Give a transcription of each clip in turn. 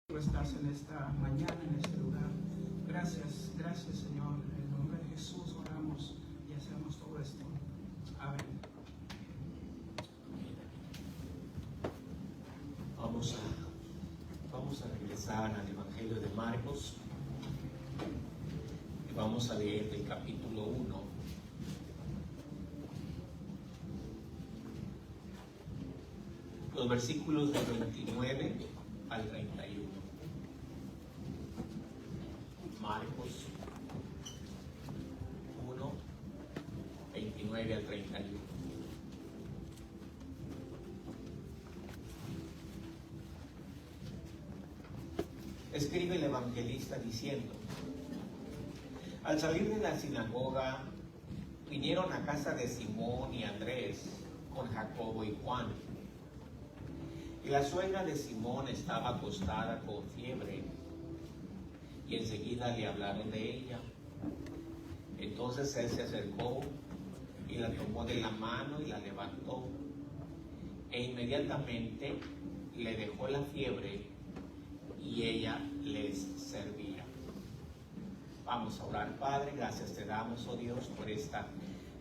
Tú estás en esta mañana, en este lugar. Gracias, gracias Señor. En el nombre de Jesús oramos y hacemos todo esto. Amén. Vamos a regresar al Evangelio de Marcos y vamos a leer del capítulo 1. Los versículos del 29 al 31. Marcos 1, 29 al 31. Escribe el evangelista diciendo: al salir de la sinagoga, vinieron a casa de Simón y Andrés con Jacobo y Juan. Y la suegra de Simón estaba acostada con fiebre, y enseguida le hablaron de ella. Entonces él se acercó y la tomó de la mano y la levantó, e inmediatamente le dejó la fiebre y ella les servía. Vamos a orar. Padre, gracias te damos, oh Dios, por esta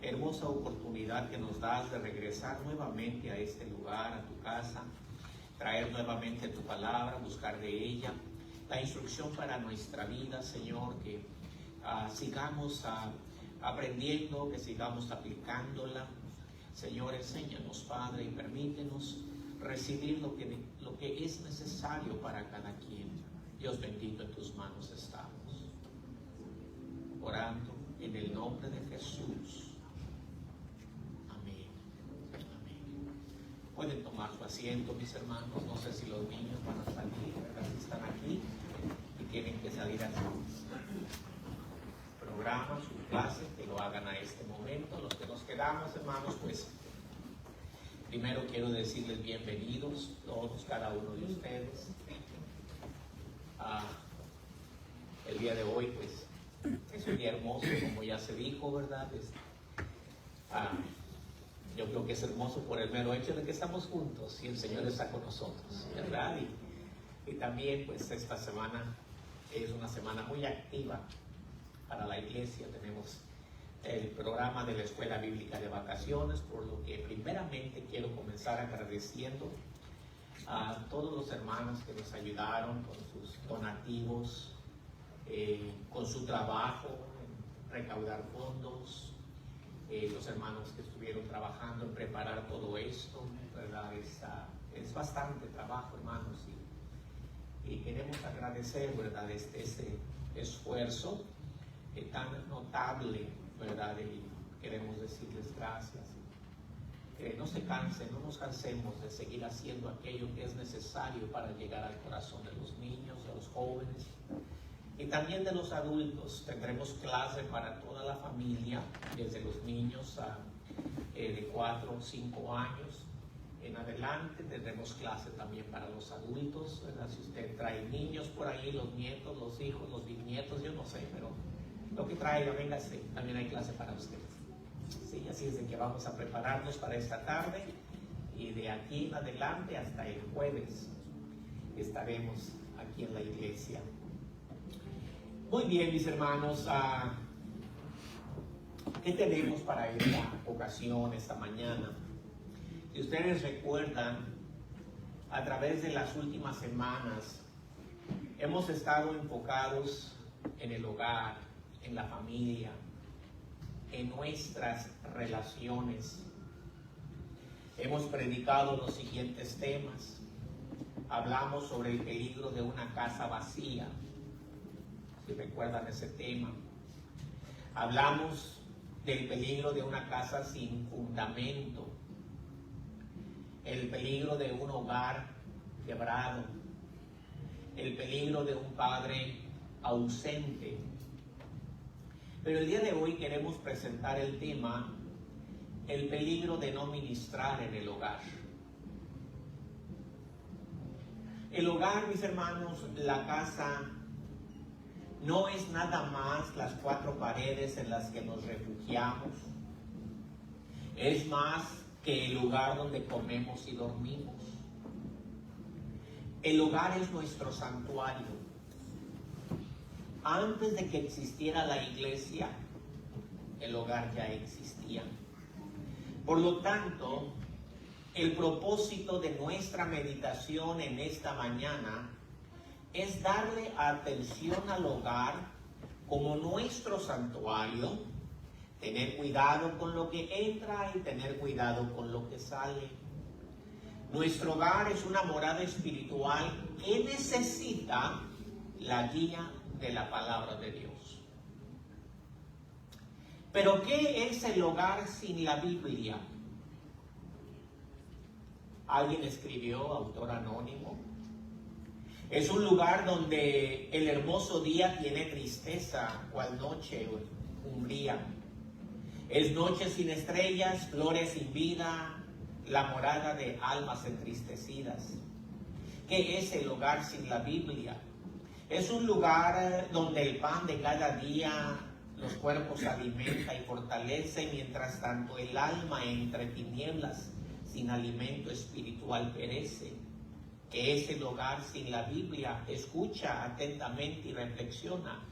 hermosa oportunidad que nos das de regresar nuevamente a este lugar, a tu casa, traer nuevamente tu palabra, buscar de ella la instrucción para nuestra vida, Señor, que sigamos aprendiendo, que sigamos aplicándola. Señor, enséñanos, Padre, y permítenos recibir lo que es necesario para cada quien. Dios bendito, en tus manos estamos. Orando en el nombre de Jesús. Amén. Amén. Pueden tomar su asiento, mis hermanos. No sé si los niños van a salir, ¿verdad? Si están aquí y tienen que salir a su programa, su clase, que lo hagan a este momento. Los que nos quedamos, hermanos, pues primero quiero decirles bienvenidos todos, cada uno de ustedes. El día de hoy, pues, es un día hermoso, como ya se dijo, ¿verdad? Yo creo que es hermoso por el mero hecho de que estamos juntos y el Señor está con nosotros, ¿verdad? Y también, pues, esta semana es una semana muy activa para la iglesia. Tenemos el programa de la Escuela Bíblica de Vacaciones, por lo que primeramente quiero comenzar agradeciendo a todos los hermanos que nos ayudaron con sus donativos, con su trabajo en recaudar fondos, los hermanos que estuvieron trabajando en preparar todo esto, ¿verdad? Es bastante trabajo, hermanos, y queremos agradecer, ¿verdad?, este esfuerzo tan notable, ¿verdad? Y queremos decirles gracias. Que no se cansen, no nos cansemos de seguir haciendo aquello que es necesario para llegar al corazón de los niños, de los jóvenes y también de los adultos. Tendremos clase para toda la familia, desde los niños de 4 o 5 años en adelante. Tendremos clase también para los adultos, ¿verdad? Si usted trae niños por ahí, los nietos, los hijos, los bisnietos, yo no sé, pero lo que traiga, véngase, también hay clase para ustedes. Sí, así es de que vamos a prepararnos para esta tarde, y de aquí en adelante hasta el jueves estaremos aquí en la iglesia. Muy bien, mis hermanos, ¿qué tenemos para esta ocasión, esta mañana? Si ustedes recuerdan, a través de las últimas semanas hemos estado enfocados en el hogar, en la familia, en nuestras relaciones. Hemos predicado los siguientes temas. Hablamos sobre el peligro de una casa vacía, si recuerdan ese tema. Hablamos del peligro de una casa sin fundamento, el peligro de un hogar quebrado, el peligro de un padre ausente. Pero el día de hoy queremos presentar el tema: el peligro de no ministrar en el hogar. El hogar, mis hermanos, la casa, no es nada más las 4 paredes en las que nos refugiamos. Es más que el lugar donde comemos y dormimos. El hogar es nuestro santuario. Antes de que existiera la iglesia, el hogar ya existía. Por lo tanto, el propósito de nuestra meditación en esta mañana es darle atención al hogar como nuestro santuario, tener cuidado con lo que entra y tener cuidado con lo que sale. Nuestro hogar es una morada espiritual que necesita la guía de la palabra de Dios. Pero ¿qué es el hogar sin la Biblia? Alguien escribió, autor anónimo: es un lugar donde el hermoso día tiene tristeza, cual noche umbría. Es noche sin estrellas, flores sin vida, la morada de almas entristecidas. ¿Qué es el hogar sin la Biblia? Es un lugar donde el pan de cada día los cuerpos alimenta y fortalece, mientras tanto el alma entre tinieblas sin alimento espiritual perece. ¿Qué es el hogar sin la Biblia? Escucha atentamente y reflexiona.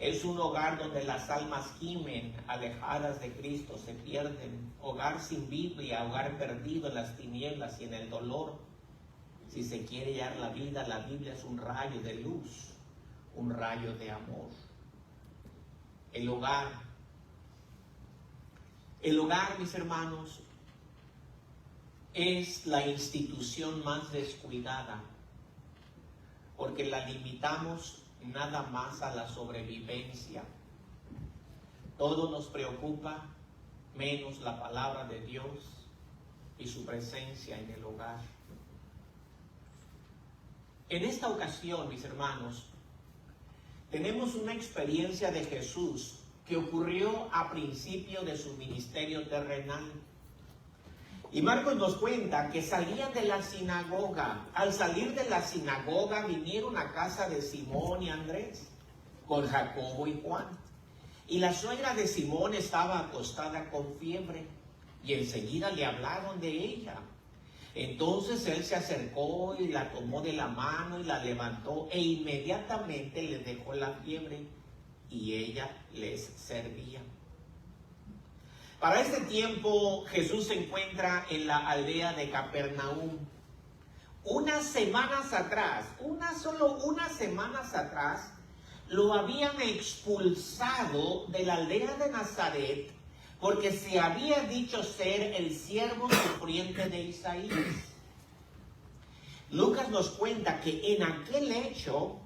Es un hogar donde las almas gimen, alejadas de Cristo, se pierden. Hogar sin Biblia, hogar perdido en las tinieblas y en el dolor. Si se quiere hallar la vida, la Biblia es un rayo de luz, un rayo de amor. El hogar, mis hermanos, es la institución más descuidada, porque la limitamos nada más a la sobrevivencia. Todo nos preocupa menos la palabra de Dios y su presencia en el hogar. En esta ocasión, mis hermanos, tenemos una experiencia de Jesús que ocurrió a principio de su ministerio terrenal. Y Marcos nos cuenta que salían de la sinagoga. Al salir de la sinagoga vinieron a casa de Simón y Andrés, con Jacobo y Juan. Y la suegra de Simón estaba acostada con fiebre, y enseguida le hablaron de ella. Entonces él se acercó y la tomó de la mano y la levantó, e inmediatamente le dejó la fiebre, y ella les servía. Para este tiempo Jesús se encuentra en la aldea de Capernaum. Unas semanas atrás, solo unas semanas atrás, lo habían expulsado de la aldea de Nazaret porque se había dicho ser el siervo sufriente de Isaías. Lucas nos cuenta que en aquel hecho,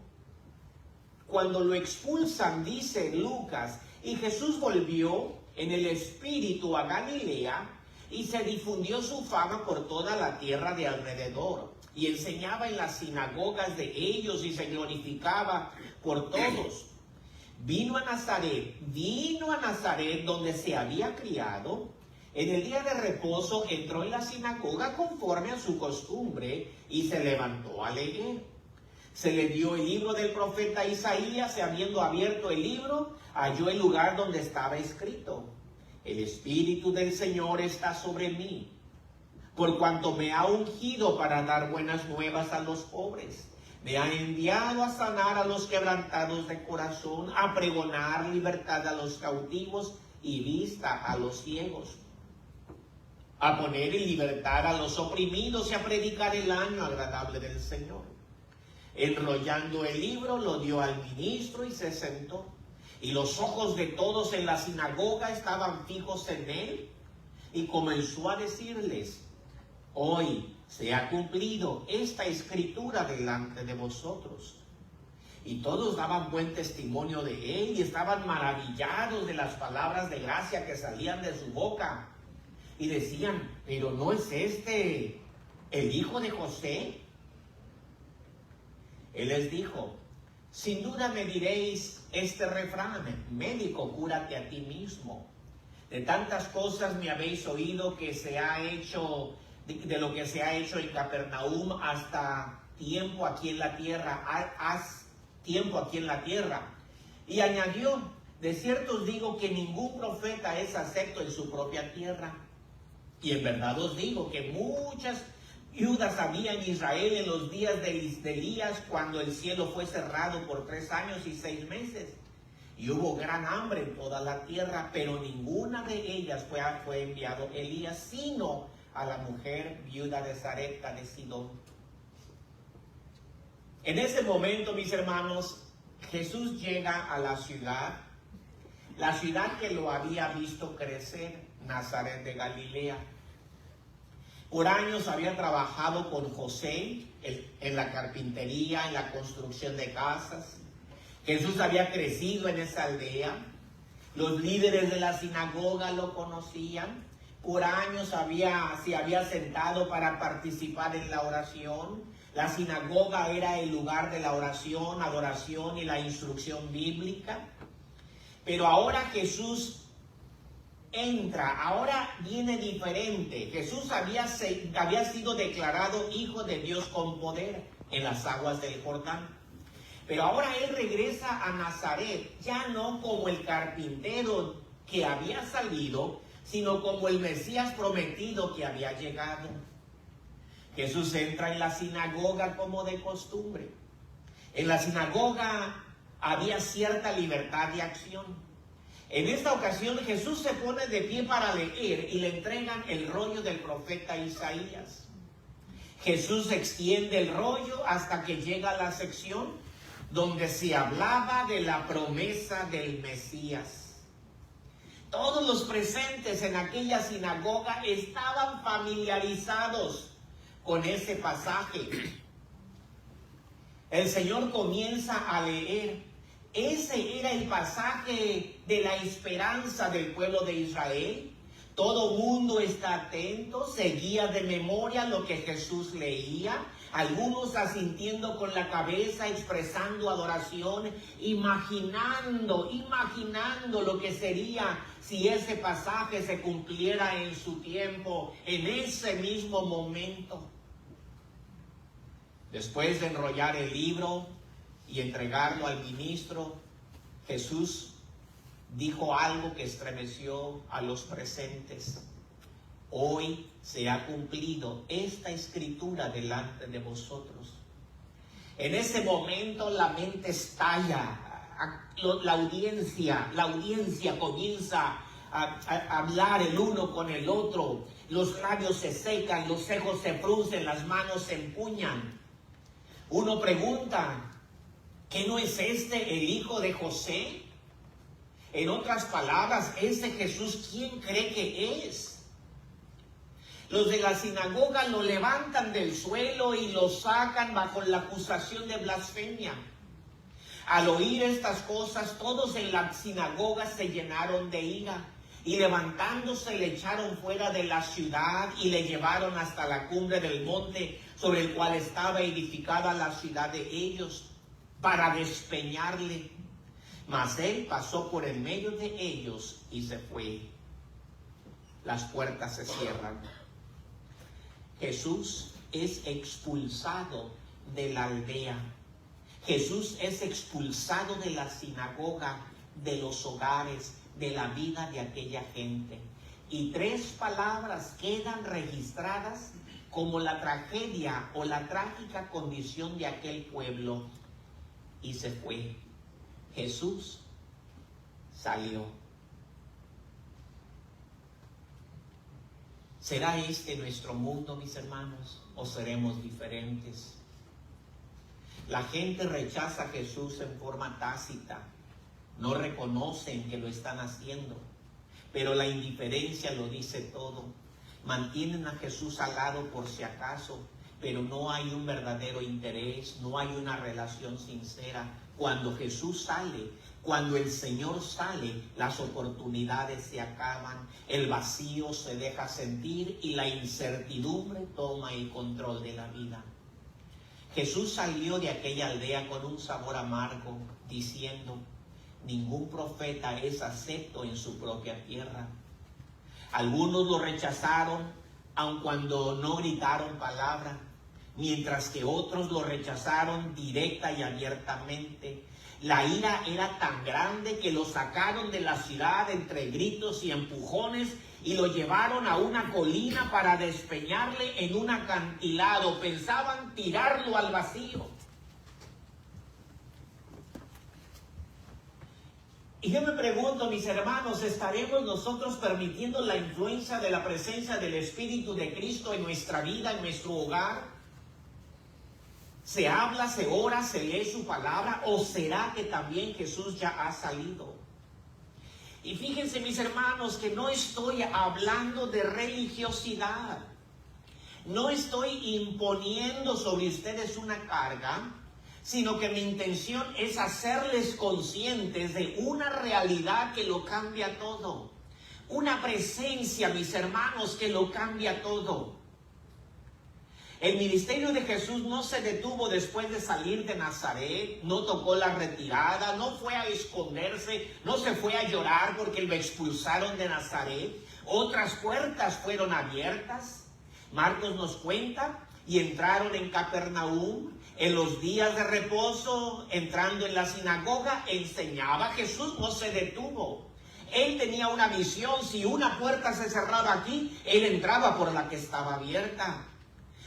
cuando lo expulsan, dice Lucas, y Jesús volvió en el espíritu a Galilea, y se difundió su fama por toda la tierra de alrededor, y enseñaba en las sinagogas de ellos y se glorificaba por todos. Vino a Nazaret donde se había criado. En el día de reposo entró en la sinagoga conforme a su costumbre y se levantó a leer. Se le dio el libro del profeta Isaías, y habiendo abierto el libro, halló el lugar donde estaba escrito: el Espíritu del Señor está sobre mí, por cuanto me ha ungido para dar buenas nuevas a los pobres. Me ha enviado a sanar a los quebrantados de corazón, a pregonar libertad a los cautivos y vista a los ciegos, a poner en libertad a los oprimidos y a predicar el año agradable del Señor. Enrollando el libro, lo dio al ministro y se sentó. Y los ojos de todos en la sinagoga estaban fijos en él. Y comenzó a decirles: hoy se ha cumplido esta escritura delante de vosotros. Y todos daban buen testimonio de él y estaban maravillados de las palabras de gracia que salían de su boca. Y decían: ¿pero no es este el hijo de José? Él les dijo: sin duda me diréis este refrán: médico, cúrate a ti mismo. De tantas cosas me habéis oído que se ha hecho, de lo que se ha hecho en Capernaum, hasta tiempo aquí en la tierra, haz tiempo aquí en la tierra. Y añadió: de cierto os digo que ningún profeta es acepto en su propia tierra. Y en verdad os digo que muchas viudas había en Israel en los días de Elías, cuando el cielo fue cerrado por 3 años y 6 meses. Y hubo gran hambre en toda la tierra, pero ninguna de ellas fue enviado Elías, sino a la mujer viuda de Sarepta de Sidón. En ese momento, mis hermanos, Jesús llega a la ciudad que lo había visto crecer, Nazaret de Galilea. Por años había trabajado con José en la carpintería, en la construcción de casas. Jesús había crecido en esa aldea. Los líderes de la sinagoga lo conocían. Por años se había sentado para participar en la oración. La sinagoga era el lugar de la oración, adoración y la instrucción bíblica. Pero ahora Jesús entra, ahora viene diferente. Jesús había sido declarado Hijo de Dios con poder en las aguas del Jordán. Pero ahora Él regresa a Nazaret, ya no como el carpintero que había salido, sino como el Mesías prometido que había llegado. Jesús entra en la sinagoga como de costumbre. En la sinagoga había cierta libertad de acción. En esta ocasión Jesús se pone de pie para leer y le entregan el rollo del profeta Isaías. Jesús extiende el rollo hasta que llega a la sección donde se hablaba de la promesa del Mesías. Todos los presentes en aquella sinagoga estaban familiarizados con ese pasaje. El Señor comienza a leer. Ese era el pasaje de la esperanza del pueblo de Israel. Todo mundo está atento, seguía de memoria lo que Jesús leía. Algunos asintiendo con la cabeza, expresando adoración, imaginando lo que sería si ese pasaje se cumpliera en su tiempo, en ese mismo momento. Después de enrollar el libro y entregarlo al ministro, Jesús dijo algo que estremeció a los presentes. Hoy se ha cumplido esta escritura delante de vosotros. En ese momento la mente estalla, la audiencia comienza a hablar el uno con el otro, los labios se secan, los cejas se fruncen, las manos se empuñan. Uno pregunta, ¿qué no es este el hijo de José? En otras palabras, ¿ese Jesús quién cree que es? Los de la sinagoga lo levantan del suelo y lo sacan bajo la acusación de blasfemia. Al oír estas cosas, todos en la sinagoga se llenaron de ira y levantándose le echaron fuera de la ciudad y le llevaron hasta la cumbre del monte sobre el cual estaba edificada la ciudad de ellos para despeñarle. Mas él pasó por el medio de ellos y se fue. Las puertas se cierran. Jesús es expulsado de la aldea. Jesús es expulsado de la sinagoga, de los hogares, de la vida de aquella gente. Y 3 palabras quedan registradas como la tragedia o la trágica condición de aquel pueblo. Y se fue. Jesús salió. ¿Será este nuestro mundo, mis hermanos, o seremos diferentes? La gente rechaza a Jesús en forma tácita. No reconocen que lo están haciendo, pero la indiferencia lo dice todo. Mantienen a Jesús al lado por si acaso, pero no hay un verdadero interés, no hay una relación sincera. Cuando Jesús sale, cuando el Señor sale, las oportunidades se acaban, el vacío se deja sentir y la incertidumbre toma el control de la vida. Jesús salió de aquella aldea con un sabor amargo, diciendo, ningún profeta es acepto en su propia tierra. Algunos lo rechazaron, aun cuando no gritaron palabra, mientras que otros lo rechazaron directa y abiertamente. La ira era tan grande que lo sacaron de la ciudad entre gritos y empujones y lo llevaron a una colina para despeñarle en un acantilado. Pensaban tirarlo al vacío. Y yo me pregunto, mis hermanos, ¿estaremos nosotros permitiendo la influencia de la presencia del Espíritu de Cristo en nuestra vida, en nuestro hogar? ¿Se habla, se ora, se lee su palabra? ¿O será que también Jesús ya ha salido? Y fíjense, mis hermanos, que no estoy hablando de religiosidad. No estoy imponiendo sobre ustedes una carga, sino que mi intención es hacerles conscientes de una realidad que lo cambia todo. Una presencia, mis hermanos, que lo cambia todo. El ministerio de Jesús no se detuvo después de salir de Nazaret, no tocó la retirada, no fue a esconderse, no se fue a llorar porque lo expulsaron de Nazaret. Otras puertas fueron abiertas. Marcos nos cuenta, y entraron en Capernaum. En los días de reposo, entrando en la sinagoga, enseñaba. Jesús no se detuvo. Él tenía una visión. Si una puerta se cerraba aquí, él entraba por la que estaba abierta.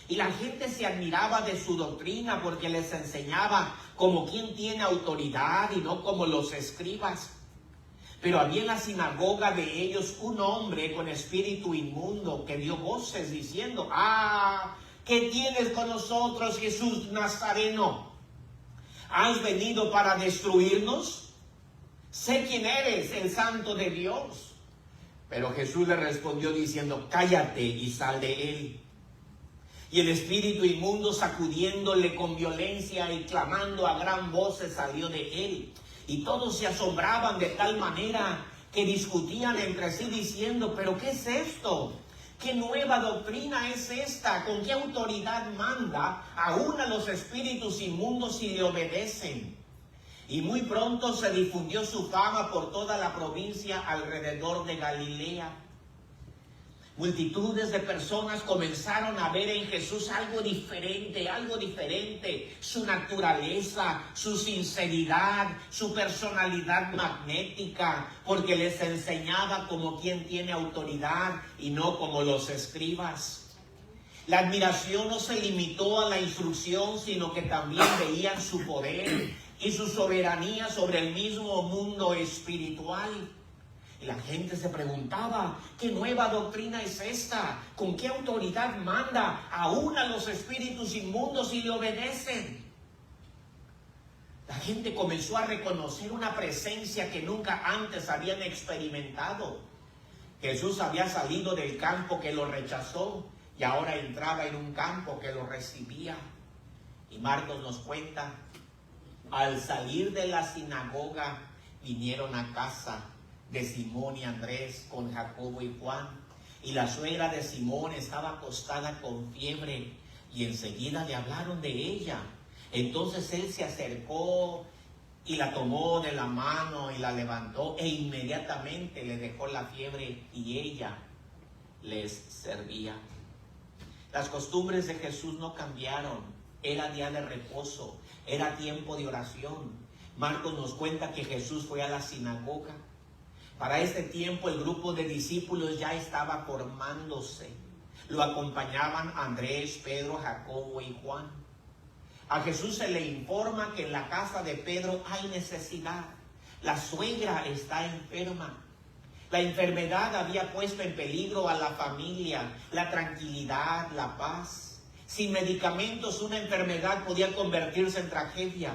Y la gente se admiraba de su doctrina porque les enseñaba como quien tiene autoridad y no como los escribas. Pero había en la sinagoga de ellos un hombre con espíritu inmundo que dio voces diciendo: ¡Ah! ¿Qué tienes con nosotros, Jesús Nazareno? ¿Has venido para destruirnos? Sé quién eres, el Santo de Dios. Pero Jesús le respondió diciendo: cállate y sal de él. Y el espíritu inmundo, sacudiéndole con violencia y clamando a gran voz, salió de él. Y todos se asombraban de tal manera que discutían entre sí diciendo: ¿pero qué es esto? ¿Qué nueva doctrina es esta? ¿Con qué autoridad manda aún a los espíritus inmundos si le obedecen? Y muy pronto se difundió su fama por toda la provincia alrededor de Galilea. Multitudes de personas comenzaron a ver en Jesús algo diferente, su naturaleza, su sinceridad, su personalidad magnética, porque les enseñaba como quien tiene autoridad y no como los escribas. La admiración no se limitó a la instrucción, sino que también veían su poder y su soberanía sobre el mismo mundo espiritual. Y la gente se preguntaba: ¿qué nueva doctrina es esta? ¿Con qué autoridad manda aún a los espíritus inmundos y le obedecen? La gente comenzó a reconocer una presencia que nunca antes habían experimentado. Jesús había salido del campo que lo rechazó y ahora entraba en un campo que lo recibía. Y Marcos nos cuenta: al salir de la sinagoga, vinieron a casa de Simón y Andrés con Jacobo y Juan. Y la suegra de Simón estaba acostada con fiebre y enseguida le hablaron de ella. Entonces él se acercó y la tomó de la mano y la levantó e inmediatamente le dejó la fiebre y ella les servía. Las costumbres de Jesús no cambiaron. Era día de reposo, era tiempo de oración. Marcos nos cuenta que Jesús fue a la sinagoga. Para este tiempo el grupo de discípulos ya estaba formándose. Lo acompañaban Andrés, Pedro, Jacobo y Juan. A Jesús se le informa que en la casa de Pedro hay necesidad. La suegra está enferma. La enfermedad había puesto en peligro a la familia, la tranquilidad, la paz. Sin medicamentos, una enfermedad podía convertirse en tragedia.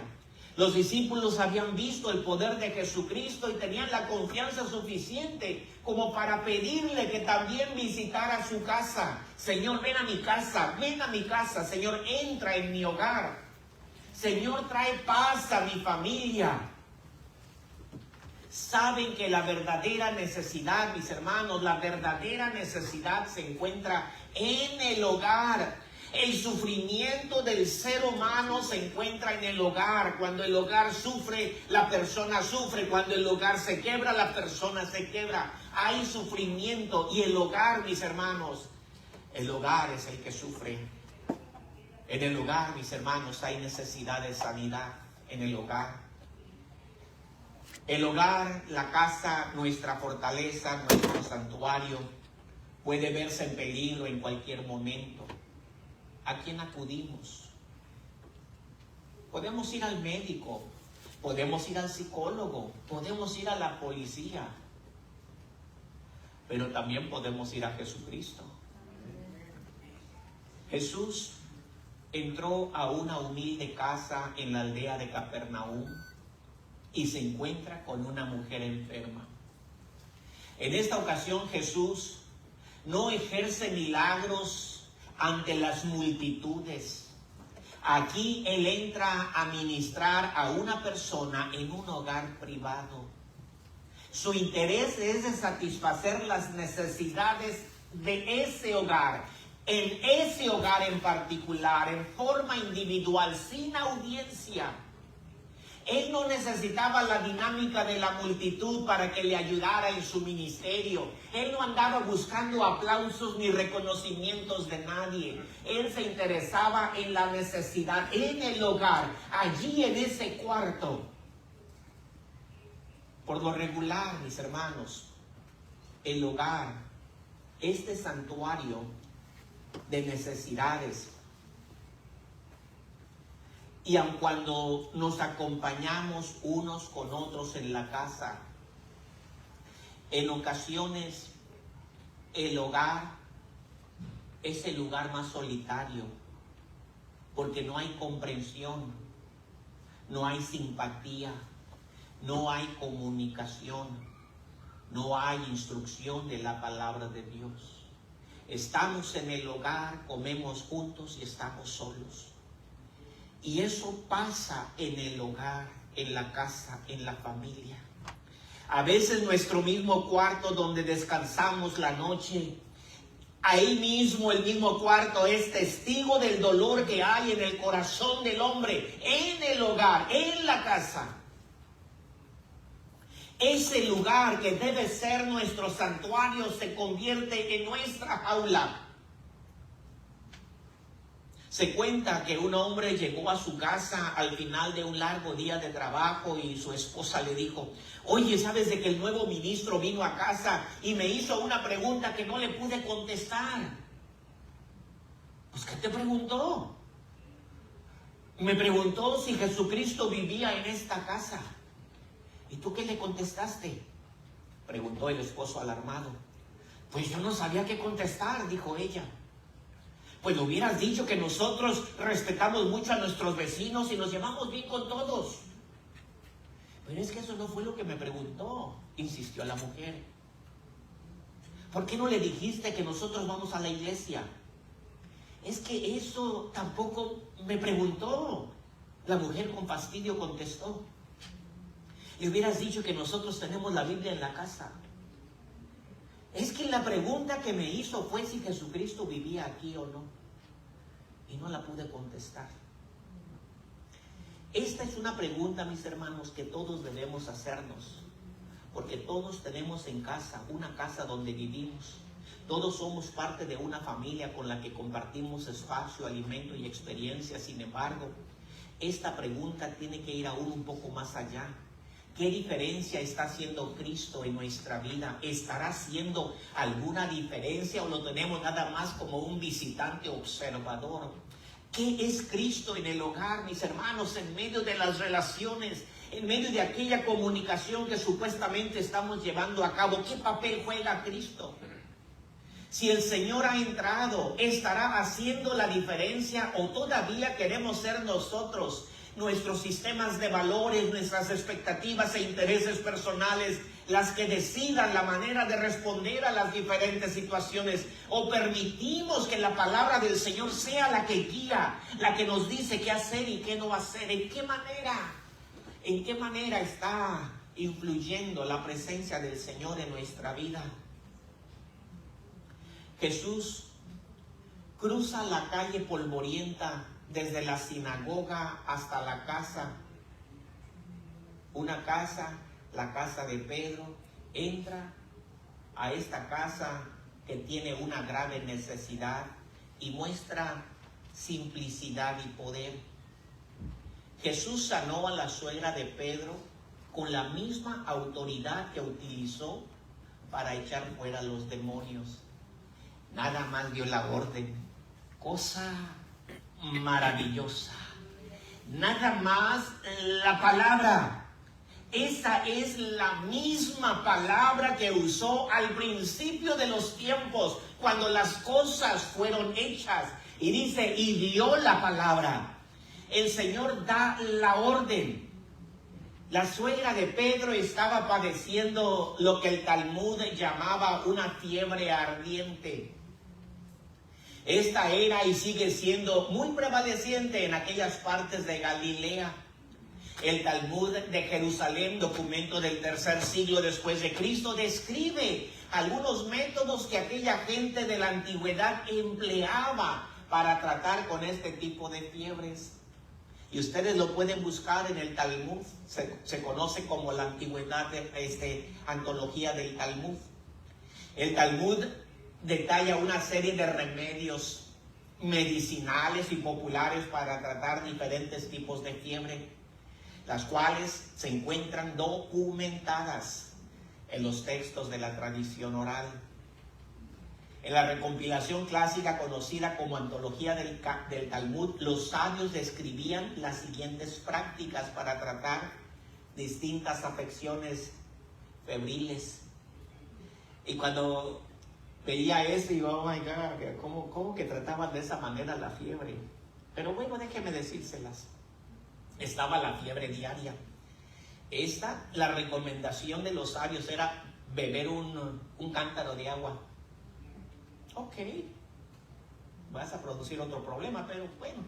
Los discípulos habían visto el poder de Jesucristo y tenían la confianza suficiente como para pedirle que también visitara su casa. Señor, ven a mi casa, Señor, entra en mi hogar. Señor, trae paz a mi familia. Saben que la verdadera necesidad, mis hermanos, la verdadera necesidad se encuentra en el hogar. El sufrimiento del ser humano se encuentra en el hogar. Cuando el hogar sufre, la persona sufre. Cuando el hogar se quebra, la persona se quebra. Hay sufrimiento y el hogar, mis hermanos, el hogar es el que sufre. En el hogar, mis hermanos, hay necesidad de sanidad. En el hogar. El hogar, la casa, nuestra fortaleza, nuestro santuario. puede verse en peligro en cualquier momento. ¿A quién acudimos? Podemos ir al médico, podemos ir al psicólogo, podemos ir a la policía, pero también podemos ir a Jesucristo. Jesús entró a una humilde casa en la aldea de Capernaum y se encuentra con una mujer enferma. En esta ocasión Jesús no ejerce milagros ante las multitudes. Aquí Él entra a ministrar a una persona en un hogar privado. Su interés es de satisfacer las necesidades de ese hogar, en ese hogar en particular, en forma individual, sin audiencia. Él no necesitaba la dinámica de la multitud para que le ayudara en su ministerio. Él no andaba buscando aplausos ni reconocimientos de nadie. Él se interesaba en la necesidad, en el hogar, allí en ese cuarto. Por lo regular, mis hermanos, el hogar, este santuario de necesidades. Y aun cuando nos acompañamos unos con otros en la casa, en ocasiones el hogar es el lugar más solitario, porque no hay comprensión, no hay simpatía, no hay comunicación, no hay instrucción de la palabra de Dios. Estamos en el hogar, comemos juntos y estamos solos. Y eso pasa en el hogar, en la casa, en la familia. A veces nuestro mismo cuarto donde descansamos la noche, ahí mismo el mismo cuarto es testigo del dolor que hay en el corazón del hombre, en el hogar, en la casa. Ese lugar que debe ser nuestro santuario se convierte en nuestra jaula. Se cuenta que un hombre llegó a su casa al final de un largo día de trabajo y su esposa le dijo: oye, ¿sabes de que el nuevo ministro vino a casa y me hizo una pregunta que no le pude contestar? Pues, ¿qué te preguntó? Me preguntó si Jesucristo vivía en esta casa. ¿Y tú qué le contestaste?, preguntó el esposo alarmado. Pues yo no sabía qué contestar, dijo ella. Pues le hubieras dicho que nosotros respetamos mucho a nuestros vecinos y nos llevamos bien con todos. Pero es que eso no fue lo que me preguntó, insistió la mujer. ¿Por qué no le dijiste que nosotros vamos a la iglesia? Es que eso tampoco me preguntó. La mujer con fastidio contestó. Le hubieras dicho que nosotros tenemos la Biblia en la casa. Es que la pregunta que me hizo fue si Jesucristo vivía aquí o no. Y no la pude contestar. Esta es una pregunta, mis hermanos, que todos debemos hacernos. Porque todos tenemos en casa, una casa donde vivimos. Todos somos parte de una familia con la que compartimos espacio, alimento y experiencia. Sin embargo, esta pregunta tiene que ir aún un poco más allá. ¿Qué diferencia está haciendo Cristo en nuestra vida? ¿Estará haciendo alguna diferencia o lo tenemos nada más como un visitante observador? ¿Qué es Cristo en el hogar, mis hermanos, en medio de las relaciones, en medio de aquella comunicación que supuestamente estamos llevando a cabo? ¿Qué papel juega Cristo? Si el Señor ha entrado, ¿estará haciendo la diferencia o todavía queremos ser nosotros, nuestros sistemas de valores, nuestras expectativas e intereses personales, las que decidan la manera de responder a las diferentes situaciones? ¿O permitimos que la palabra del Señor sea la que guía, la que nos dice qué hacer y qué no hacer? ¿En qué manera está influyendo la presencia del Señor en nuestra vida? Jesús cruza la calle polvorienta desde la sinagoga hasta la casa. Una casa, la casa de Pedro. Entra a esta casa que tiene una grave necesidad y muestra simplicidad y poder. Jesús sanó a la suegra de Pedro con la misma autoridad que utilizó para echar fuera los demonios. nada más dio la orden. Cosa maravillosa. Nada más la palabra. Esa es la misma palabra que usó al principio de los tiempos, cuando las cosas fueron hechas. Y dice, y dio la palabra. El Señor da la orden. La suegra de Pedro estaba padeciendo lo que el Talmud llamaba una fiebre ardiente. Esta era y sigue siendo muy prevaleciente en aquellas partes de Galilea. El Talmud de Jerusalén, documento del tercer siglo después de Cristo, describe algunos métodos que aquella gente de la antigüedad empleaba para tratar con este tipo de fiebres. Y ustedes lo pueden buscar en el Talmud, se conoce como la antigüedad, antología del Talmud. El Talmud detalla una serie de remedios medicinales y populares para tratar diferentes tipos de fiebre, las cuales se encuentran documentadas en los textos de la tradición oral. En la recompilación clásica conocida como Antología del Talmud, los sabios describían las siguientes prácticas para tratar distintas afecciones febriles. Y cuando veía eso, digo, oh my God, ¿cómo que trataban de esa manera la fiebre? Pero bueno, déjenme decírselas. Estaba la fiebre diaria. La recomendación de los sabios era beber un cántaro de agua. Ok, vas a producir otro problema, pero bueno.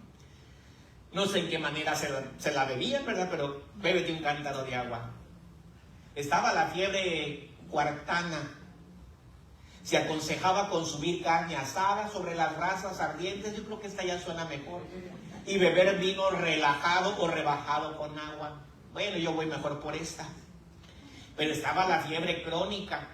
No sé en qué manera se la bebían, ¿verdad? Pero bébete un cántaro de agua. Estaba la fiebre cuartana. Se aconsejaba consumir carne asada sobre las brasas ardientes. Yo creo que esta ya suena mejor. Y beber vino relajado o rebajado con agua. Bueno, yo voy mejor por esta. Pero estaba la fiebre crónica.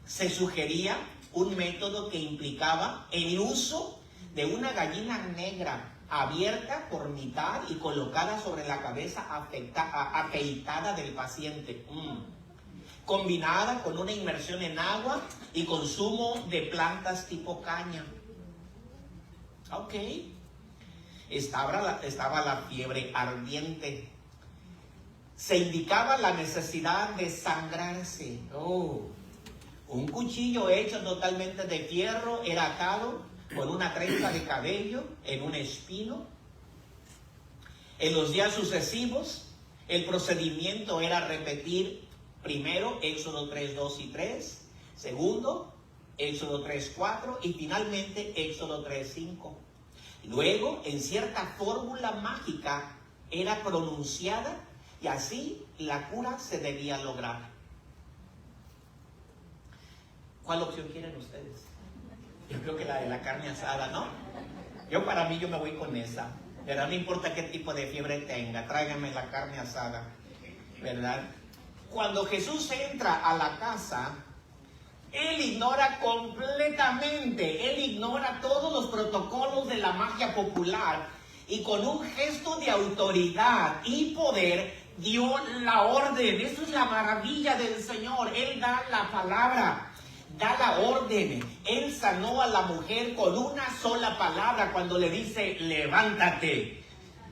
Se sugería un método que implicaba el uso de una gallina negra abierta por mitad y colocada sobre la cabeza afeitada del paciente, combinada con una inmersión en agua y consumo de plantas tipo caña. Ok. Estaba la fiebre ardiente. Se indicaba la necesidad de sangrarse. Un cuchillo hecho totalmente de fierro era atado con una trenza de cabello en un espino. En los días sucesivos, el procedimiento era repetir primero Éxodo 3, 2 y 3, segundo Éxodo 3, 4 y finalmente Éxodo 3, 5. Luego, en cierta fórmula mágica, era pronunciada y así la cura se debía lograr. ¿Cuál opción quieren ustedes? Yo creo que la de la carne asada, ¿no? Para mí, yo me voy con esa. ¿Verdad? No importa qué tipo de fiebre tenga, tráiganme la carne asada, ¿verdad? Cuando Jesús entra a la casa, Él ignora completamente, Él ignora todos los protocolos de la magia popular y con un gesto de autoridad y poder dio la orden. Eso es la maravilla del Señor. Él da la palabra. Da la orden. Él sanó a la mujer con una sola palabra cuando le dice, levántate.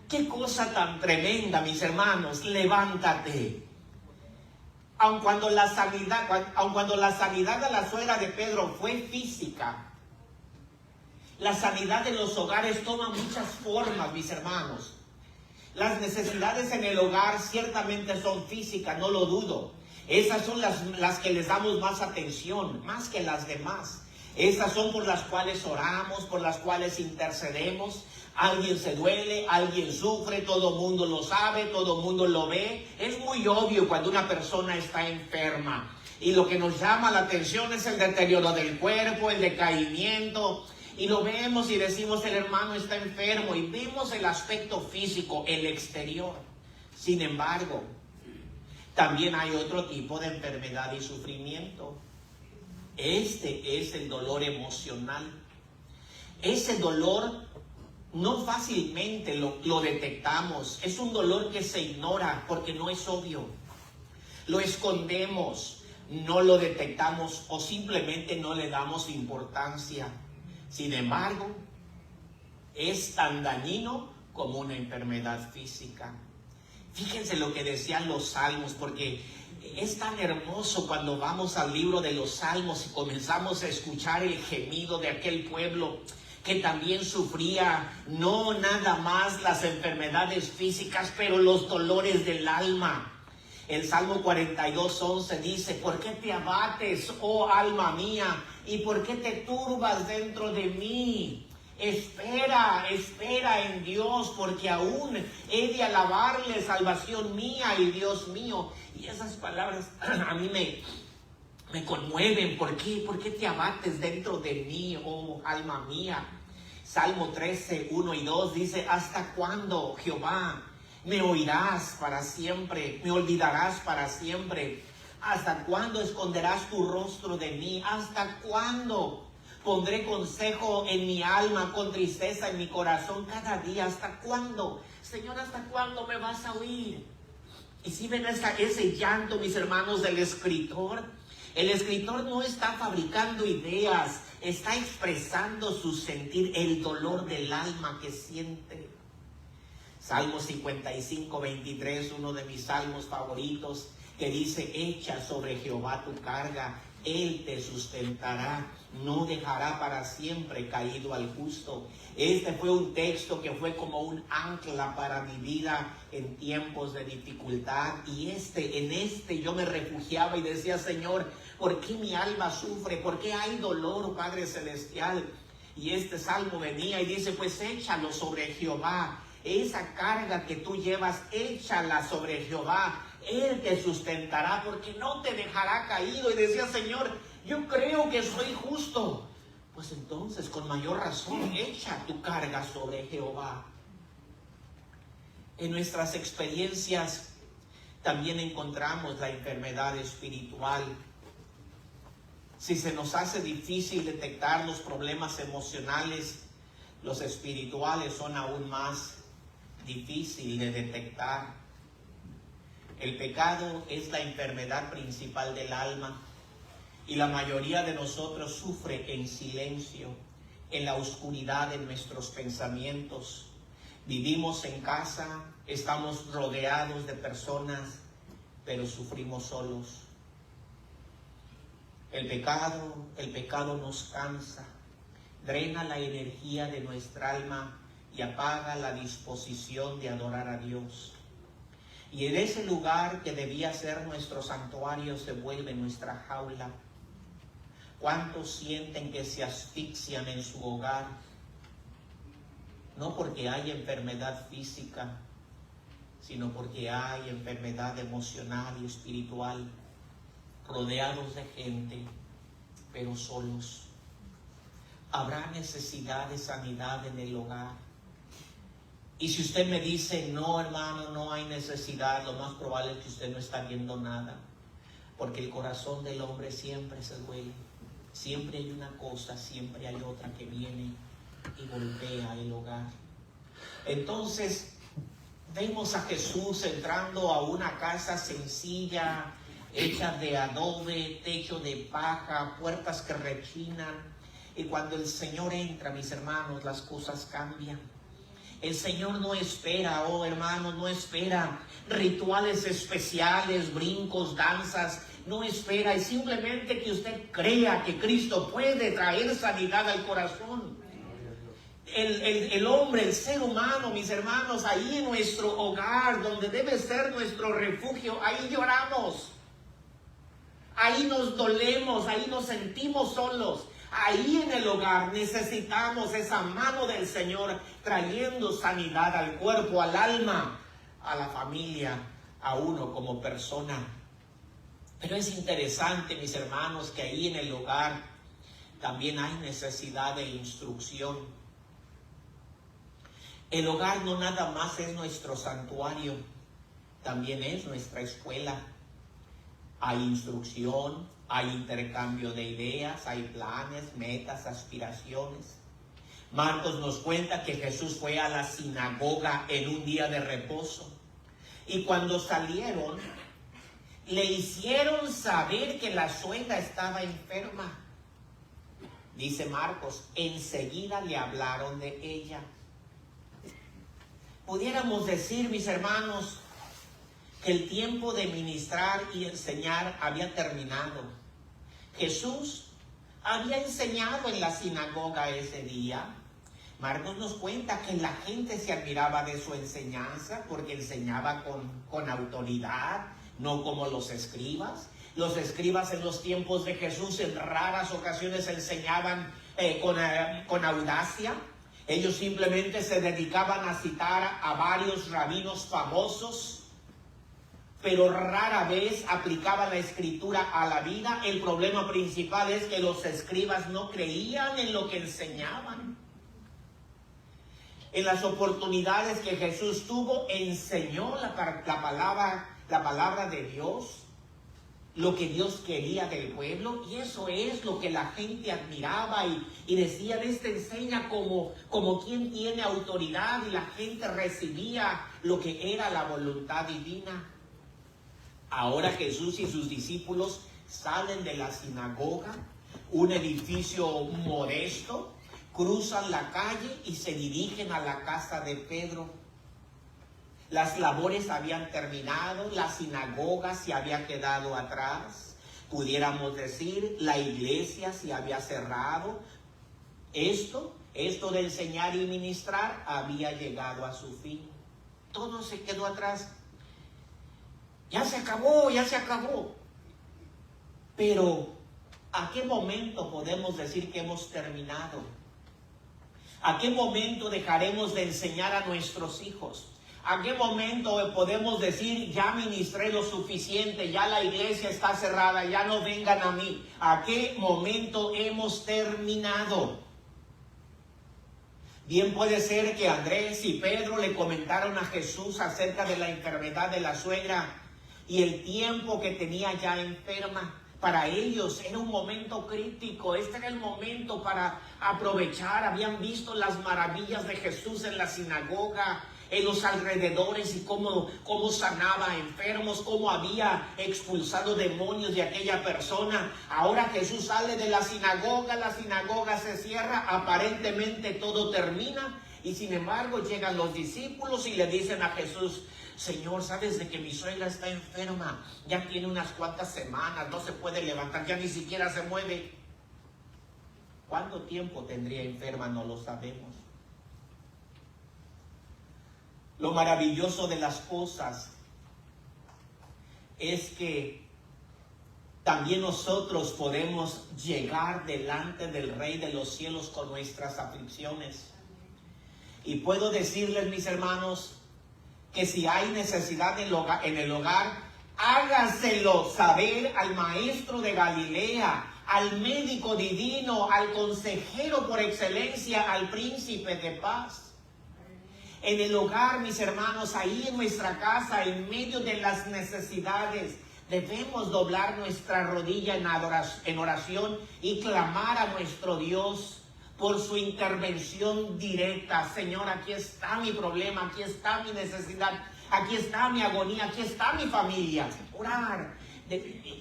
Qué cosa tan tremenda, mis hermanos, levántate. Aun cuando la sanidad de la suegra de Pedro fue física, la sanidad de los hogares toma muchas formas, mis hermanos. Las necesidades en el hogar ciertamente son físicas, no lo dudo. Esas son las que les damos más atención, más que las demás. Esas son por las cuales oramos, por las cuales intercedemos. Alguien se duele, alguien sufre, todo el mundo lo sabe, todo el mundo lo ve. Es muy obvio cuando una persona está enferma. Y lo que nos llama la atención es el deterioro del cuerpo, el decaimiento. Y lo vemos y decimos, el hermano está enfermo. Y vemos el aspecto físico, el exterior. Sin embargo, también hay otro tipo de enfermedad y sufrimiento. Este es el dolor emocional. Ese dolor no fácilmente lo detectamos. Es un dolor que se ignora porque no es obvio. Lo escondemos. no lo detectamos o simplemente no le damos importancia. Sin embargo, es tan dañino como una enfermedad física. Fíjense lo que decían los salmos, porque es tan hermoso cuando vamos al libro de los salmos y comenzamos a escuchar el gemido de aquel pueblo que también sufría no nada más las enfermedades físicas, pero los dolores del alma. El Salmo 42:11 dice: ¿por qué te abates, oh alma mía? ¿Y por qué te turbas dentro de mí? Espera en Dios, porque aún he de alabarle, salvación mía y Dios mío. Y esas palabras a mí me conmueven. ¿Por qué? ¿Por qué te abates dentro de mí, oh alma mía? Salmo 13:1 y 2 dice: ¿hasta cuándo, Jehová, me oirás para siempre? ¿Me olvidarás para siempre? ¿Hasta cuándo esconderás tu rostro de mí? ¿Hasta cuándo pondré consejo en mi alma, con tristeza en mi corazón cada día? ¿Hasta cuándo? Señor, ¿hasta cuándo me vas a oír? Y si ven ese llanto, mis hermanos, del escritor, el escritor no está fabricando ideas, está expresando su sentir, el dolor del alma que siente. Salmo 55:23, uno de mis salmos favoritos, que dice: echa sobre Jehová tu carga, Él te sustentará, no dejará para siempre caído al justo. Este fue un texto que fue como un ancla para mi vida en tiempos de dificultad. Y en este yo me refugiaba y decía: Señor, ¿por qué mi alma sufre? ¿Por qué hay dolor, Padre Celestial? Y este salmo venía y dice: pues échalo sobre Jehová. Esa carga que tú llevas, échala sobre Jehová. Él te sustentará, porque no te dejará caído. Y decía: Señor, yo creo que soy justo. Pues entonces, con mayor razón, echa tu carga sobre Jehová. En nuestras experiencias también encontramos la enfermedad espiritual. Si se nos hace difícil detectar los problemas emocionales, los espirituales son aún más difíciles de detectar. El pecado es la enfermedad principal del alma y la mayoría de nosotros sufre en silencio, en la oscuridad de nuestros pensamientos. Vivimos en casa, estamos rodeados de personas, pero sufrimos solos. El pecado nos cansa, drena la energía de nuestra alma y apaga la disposición de adorar a Dios. Y en ese lugar que debía ser nuestro santuario se vuelve nuestra jaula. ¿Cuántos sienten que se asfixian en su hogar? No porque hay enfermedad física, sino porque hay enfermedad emocional y espiritual, rodeados de gente, pero solos. Habrá necesidad de sanidad en el hogar. Y si usted me dice: no, hermano, no hay necesidad, lo más probable es que usted no está viendo nada, porque el corazón del hombre siempre se duele. Siempre hay una cosa, siempre hay otra que viene y golpea el hogar. Entonces vemos a Jesús entrando a una casa sencilla, hecha de adobe, techo de paja, puertas que rechinan. Y cuando el Señor entra, mis hermanos, las cosas cambian. El Señor no espera, oh hermanos, no espera rituales especiales, brincos, danzas. No espera, y simplemente que usted crea que Cristo puede traer sanidad al corazón. El hombre, el ser humano, mis hermanos, ahí en nuestro hogar, donde debe ser nuestro refugio, ahí lloramos. Ahí nos dolemos, ahí nos sentimos solos. Ahí en el hogar necesitamos esa mano del Señor trayendo sanidad al cuerpo, al alma, a la familia, a uno como persona. Pero es interesante, mis hermanos, que ahí en el hogar también hay necesidad de instrucción. El hogar no nada más es nuestro santuario, también es nuestra escuela. Hay instrucción, hay intercambio de ideas, hay planes, metas, aspiraciones. Marcos nos cuenta que Jesús fue a la sinagoga en un día de reposo. Y cuando salieron le hicieron saber que la suegra estaba enferma. Dice Marcos, enseguida le hablaron de ella. Pudiéramos decir, mis hermanos, que el tiempo de ministrar y enseñar había terminado. Jesús había enseñado en la sinagoga ese día. Marcos nos cuenta que la gente se admiraba de su enseñanza porque enseñaba con autoridad, no como los escribas. Los escribas en los tiempos de Jesús en raras ocasiones enseñaban con audacia. Ellos simplemente se dedicaban a citar a varios rabinos famosos, pero rara vez aplicaban la escritura a la vida. El problema principal es que los escribas no creían en lo que enseñaban. En las oportunidades que Jesús tuvo, enseñó la palabra de Dios, lo que Dios quería del pueblo, y eso es lo que la gente admiraba y decían, este enseña como quien tiene autoridad, y la gente recibía lo que era la voluntad divina. Ahora Jesús y sus discípulos salen de la sinagoga, un edificio modesto, cruzan la calle y se dirigen a la casa de Pedro. Las labores habían terminado, la sinagoga se había quedado atrás. Pudiéramos decir, la iglesia se había cerrado. Esto de enseñar y ministrar había llegado a su fin. Todo se quedó atrás. Ya se acabó. Pero, ¿a qué momento podemos decir que hemos terminado? ¿A qué momento dejaremos de enseñar a nuestros hijos? ¿A qué momento podemos decir, ya ministré lo suficiente, ya la iglesia está cerrada, ya no vengan a mí? ¿A qué momento hemos terminado? Bien puede ser que Andrés y Pedro le comentaron a Jesús acerca de la enfermedad de la suegra y el tiempo que tenía ya enferma. Para ellos era un momento crítico, este era el momento para aprovechar. Habían visto las maravillas de Jesús en la sinagoga, en los alrededores, y cómo sanaba enfermos, cómo había expulsado demonios de aquella persona. Ahora Jesús sale de la sinagoga se cierra, aparentemente todo termina, y sin embargo llegan los discípulos y le dicen a Jesús, Señor, ¿sabes de que mi suegra está enferma? Ya tiene unas cuantas semanas, no se puede levantar, ya ni siquiera se mueve. ¿Cuánto tiempo tendría enferma? No lo sabemos. Lo maravilloso de las cosas es que también nosotros podemos llegar delante del Rey de los cielos con nuestras aflicciones. Y puedo decirles, mis hermanos, que si hay necesidad en el hogar, hágaselo saber al maestro de Galilea, al médico divino, al consejero por excelencia, al príncipe de paz. En el hogar, mis hermanos, ahí en nuestra casa, en medio de las necesidades, debemos doblar nuestra rodilla en oración y clamar a nuestro Dios por su intervención directa. Señor, aquí está mi problema, aquí está mi necesidad, aquí está mi agonía, aquí está mi familia. Orar,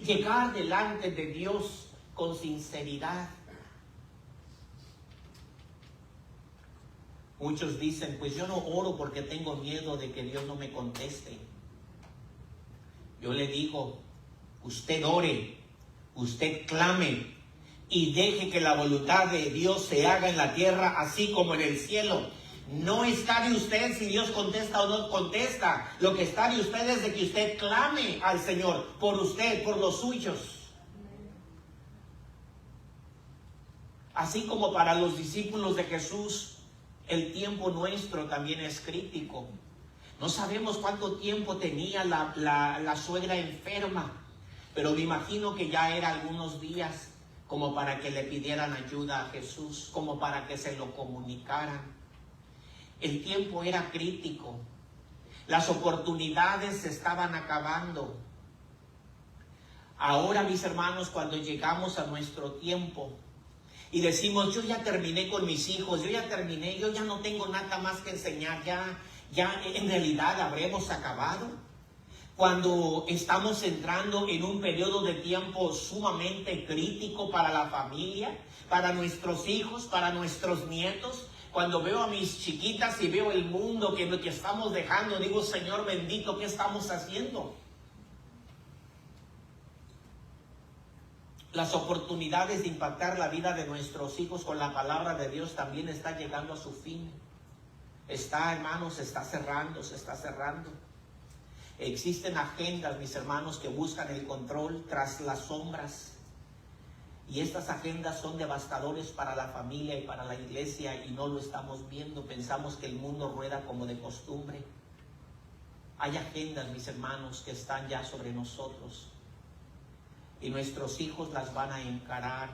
llegar delante de Dios con sinceridad. Muchos dicen, pues yo no oro porque tengo miedo de que Dios no me conteste. Yo le digo, usted ore, usted clame, y deje que la voluntad de Dios se haga en la tierra así como en el cielo. No está de usted si Dios contesta o no contesta. Lo que está de usted es de que usted clame al Señor por usted, por los suyos. Así como para los discípulos de Jesús, el tiempo nuestro también es crítico. No sabemos cuánto tiempo tenía la suegra enferma, pero me imagino que ya era algunos días, como para que le pidieran ayuda a Jesús, como para que se lo comunicaran. El tiempo era crítico. Las oportunidades se estaban acabando. Ahora, mis hermanos, cuando llegamos a nuestro tiempo y decimos, yo ya terminé con mis hijos, yo ya terminé, yo ya no tengo nada más que enseñar, ya en realidad habremos acabado. cuando estamos entrando en un periodo de tiempo sumamente crítico para la familia, para nuestros hijos, para nuestros nietos. Cuando veo a mis chiquitas y veo el mundo que estamos dejando, digo, Señor bendito, ¿qué estamos haciendo? Las oportunidades de impactar la vida de nuestros hijos con la palabra de Dios también está llegando a su fin. Está, hermanos, se está cerrando. Existen agendas, mis hermanos, que buscan el control tras las sombras. Y estas agendas son devastadores para la familia y para la iglesia y no lo estamos viendo. Pensamos que el mundo rueda como de costumbre. Hay agendas, mis hermanos, que están ya sobre nosotros. Y nuestros hijos las van a encarar.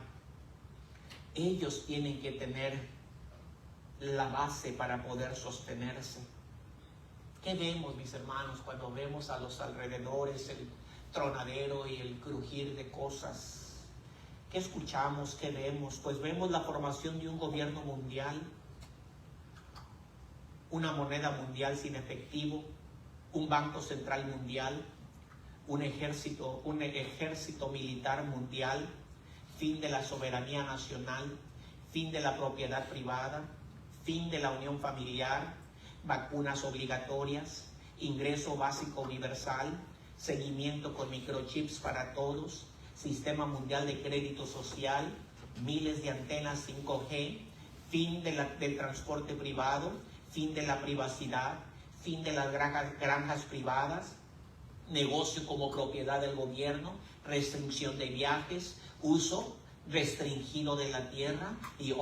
Ellos tienen que tener la base para poder sostenerse. ¿Qué vemos, mis hermanos, cuando vemos a los alrededores el tronadero y el crujir de cosas? ¿Qué escuchamos? ¿Qué vemos? Pues vemos la formación de un gobierno mundial, una moneda mundial sin efectivo, un banco central mundial, un ejército militar mundial, fin de la soberanía nacional, fin de la propiedad privada, fin de la unión familiar, vacunas obligatorias, ingreso básico universal, seguimiento con microchips para todos, sistema mundial de crédito social, miles de antenas 5G, fin del transporte privado, fin de la privacidad, fin de las granjas privadas, negocio como propiedad del gobierno, restricción de viajes, uso restringido de la tierra, y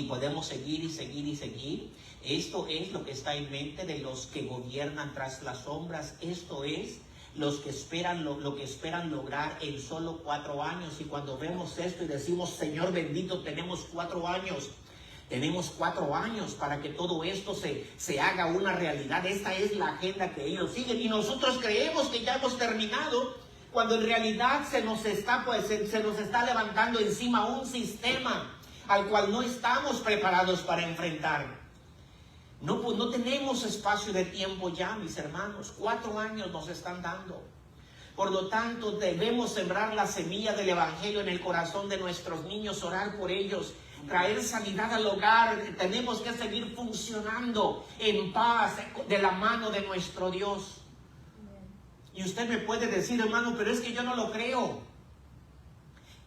podemos seguir y seguir. Esto es lo que está en mente de los que gobiernan tras las sombras. Esto es los que esperan lo que esperan lograr en solo 4 años. Y cuando vemos esto y decimos, Señor bendito, tenemos 4 años. Tenemos 4 años para que todo esto se haga una realidad. Esta es la agenda que ellos siguen. Y nosotros creemos que ya hemos terminado, cuando en realidad se nos está levantando encima un sistema al cual no estamos preparados para enfrentar. No tenemos espacio de tiempo ya, mis hermanos. 4 años nos están dando. Por lo tanto, debemos sembrar la semilla del Evangelio en el corazón de nuestros niños, orar por ellos, traer sanidad al hogar. Tenemos que seguir funcionando en paz de la mano de nuestro Dios. Y usted me puede decir, hermano, pero es que yo no lo creo.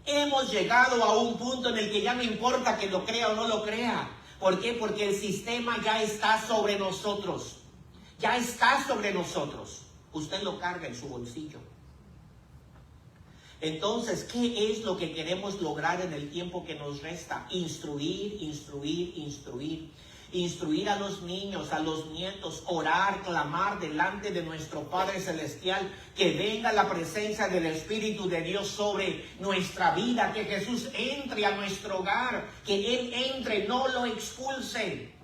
Hemos llegado a un punto en el que ya no importa que lo crea o no lo crea. ¿Por qué? Porque el sistema ya está sobre nosotros. Ya está sobre nosotros. Usted lo carga en su bolsillo. Entonces, ¿qué es lo que queremos lograr en el tiempo que nos resta? Instruir. Instruir a los niños, a los nietos, orar, clamar delante de nuestro Padre Celestial, que venga la presencia del Espíritu de Dios sobre nuestra vida, que Jesús entre a nuestro hogar, que Él entre, no lo expulse.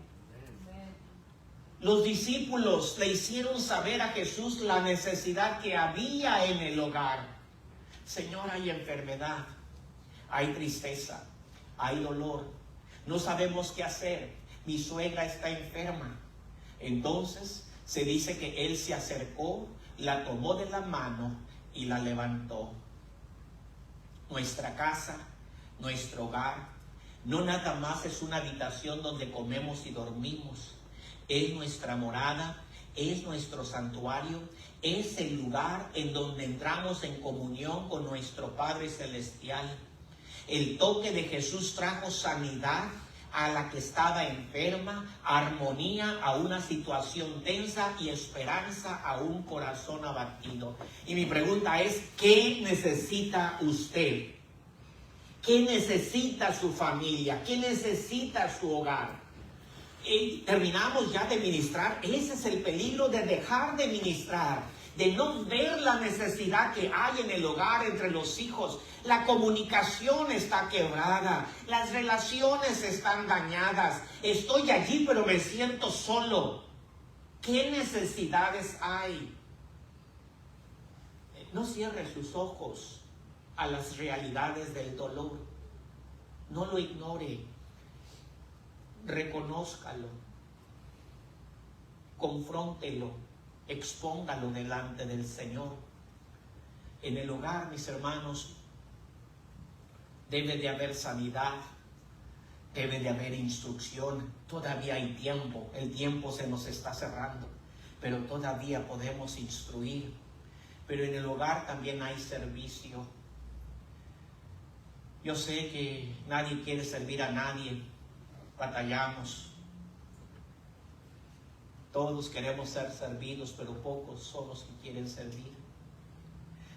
Los discípulos le hicieron saber a Jesús la necesidad que había en el hogar. Señor, hay enfermedad, hay tristeza, hay dolor, no sabemos qué hacer. Mi suegra está enferma. Entonces se dice que él se acercó, la tomó de la mano y la levantó. Nuestra casa, nuestro hogar, no nada más es una habitación donde comemos y dormimos. Es nuestra morada, es nuestro santuario, es el lugar en donde entramos en comunión con nuestro Padre Celestial. El toque de Jesús trajo sanidad a la que estaba enferma, armonía a una situación tensa y esperanza a un corazón abatido. Y mi pregunta es, ¿qué necesita usted? ¿Qué necesita su familia? ¿Qué necesita su hogar? Y terminamos ya de ministrar. Ese es el peligro de dejar de ministrar, de no ver la necesidad que hay en el hogar entre los hijos. La comunicación está quebrada, las relaciones están dañadas. Estoy allí, pero me siento solo. ¿Qué necesidades hay? No cierre sus ojos a las realidades del dolor. No lo ignore. Reconózcalo. Confróntelo expóngalo delante del Señor. En el hogar, mis hermanos, debe de haber sanidad, debe de haber instrucción. Todavía hay tiempo, el tiempo se nos está cerrando, pero todavía podemos instruir. Pero en el hogar también hay servicio. Yo sé que nadie quiere servir a nadie, batallamos. Todos queremos ser servidos, pero pocos son los que quieren servir.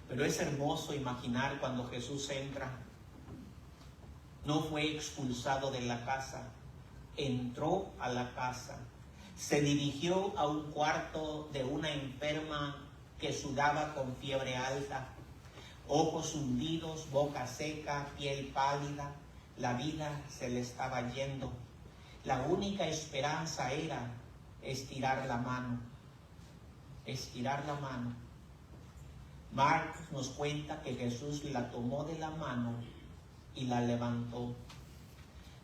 Pero es hermoso imaginar cuando Jesús entra. No fue expulsado de la casa, entró a la casa, se dirigió a un cuarto de una enferma que sudaba con fiebre alta, ojos hundidos, boca seca, piel pálida, la vida se le estaba yendo. La única esperanza era estirar la mano, estirar la mano. Mark nos cuenta que Jesús la tomó de la mano y la levantó.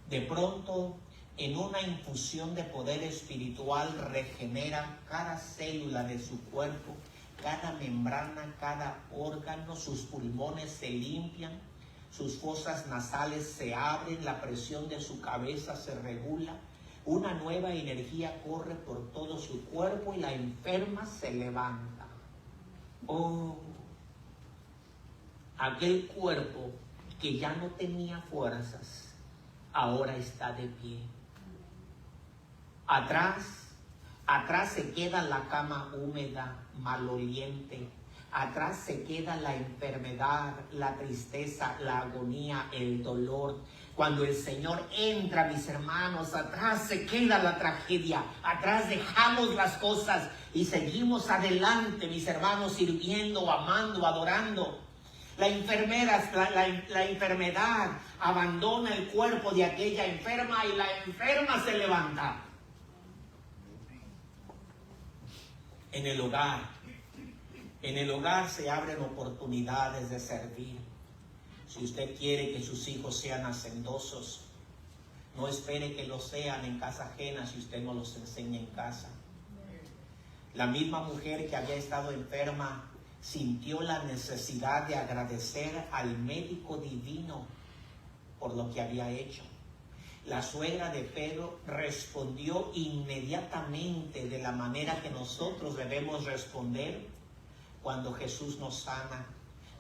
De pronto, en una infusión de poder espiritual, regenera cada célula de su cuerpo, cada membrana, cada órgano. Sus pulmones se limpian, sus fosas nasales se abren, la presión de su cabeza se regula. Una nueva energía corre por todo su cuerpo y la enferma se levanta. Oh, aquel cuerpo que ya no tenía fuerzas, ahora está de pie. Atrás se queda la cama húmeda, maloliente. Atrás se queda la enfermedad, la tristeza, la agonía, el dolor. Cuando el Señor entra, mis hermanos, atrás se queda la tragedia. Atrás dejamos las cosas y seguimos adelante, mis hermanos, sirviendo, amando, adorando. La enfermedad abandona el cuerpo de aquella enferma y la enferma se levanta. En el hogar se abren oportunidades de servir. Si usted quiere que sus hijos sean hacendosos, no espere que lo sean en casa ajena si usted no los enseña en casa. La misma mujer que había estado enferma sintió la necesidad de agradecer al médico divino por lo que había hecho. La suegra de Pedro respondió inmediatamente de la manera que nosotros debemos responder cuando Jesús nos sana,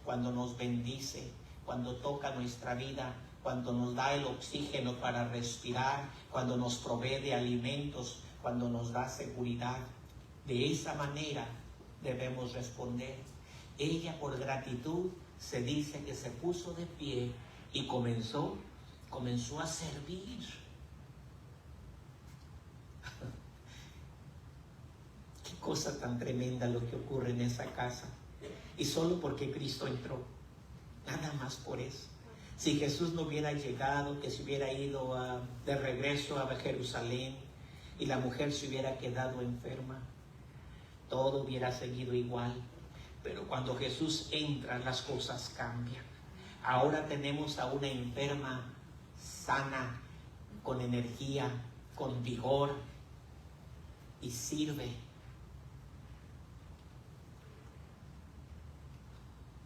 cuando nos bendice, cuando toca nuestra vida, cuando nos da el oxígeno para respirar, cuando nos provee de alimentos, cuando nos da seguridad. De esa manera debemos responder. Ella, por gratitud, se dice que se puso de pie y comenzó a servir. Qué cosa tan tremenda lo que ocurre en esa casa. Y solo porque Cristo entró. Nada más por eso. Si Jesús no hubiera llegado, que se hubiera ido de regreso a Jerusalén y la mujer se hubiera quedado enferma, todo hubiera seguido igual. Pero cuando Jesús entra, las cosas cambian. Ahora tenemos a una enferma sana, con energía, con vigor, y sirve.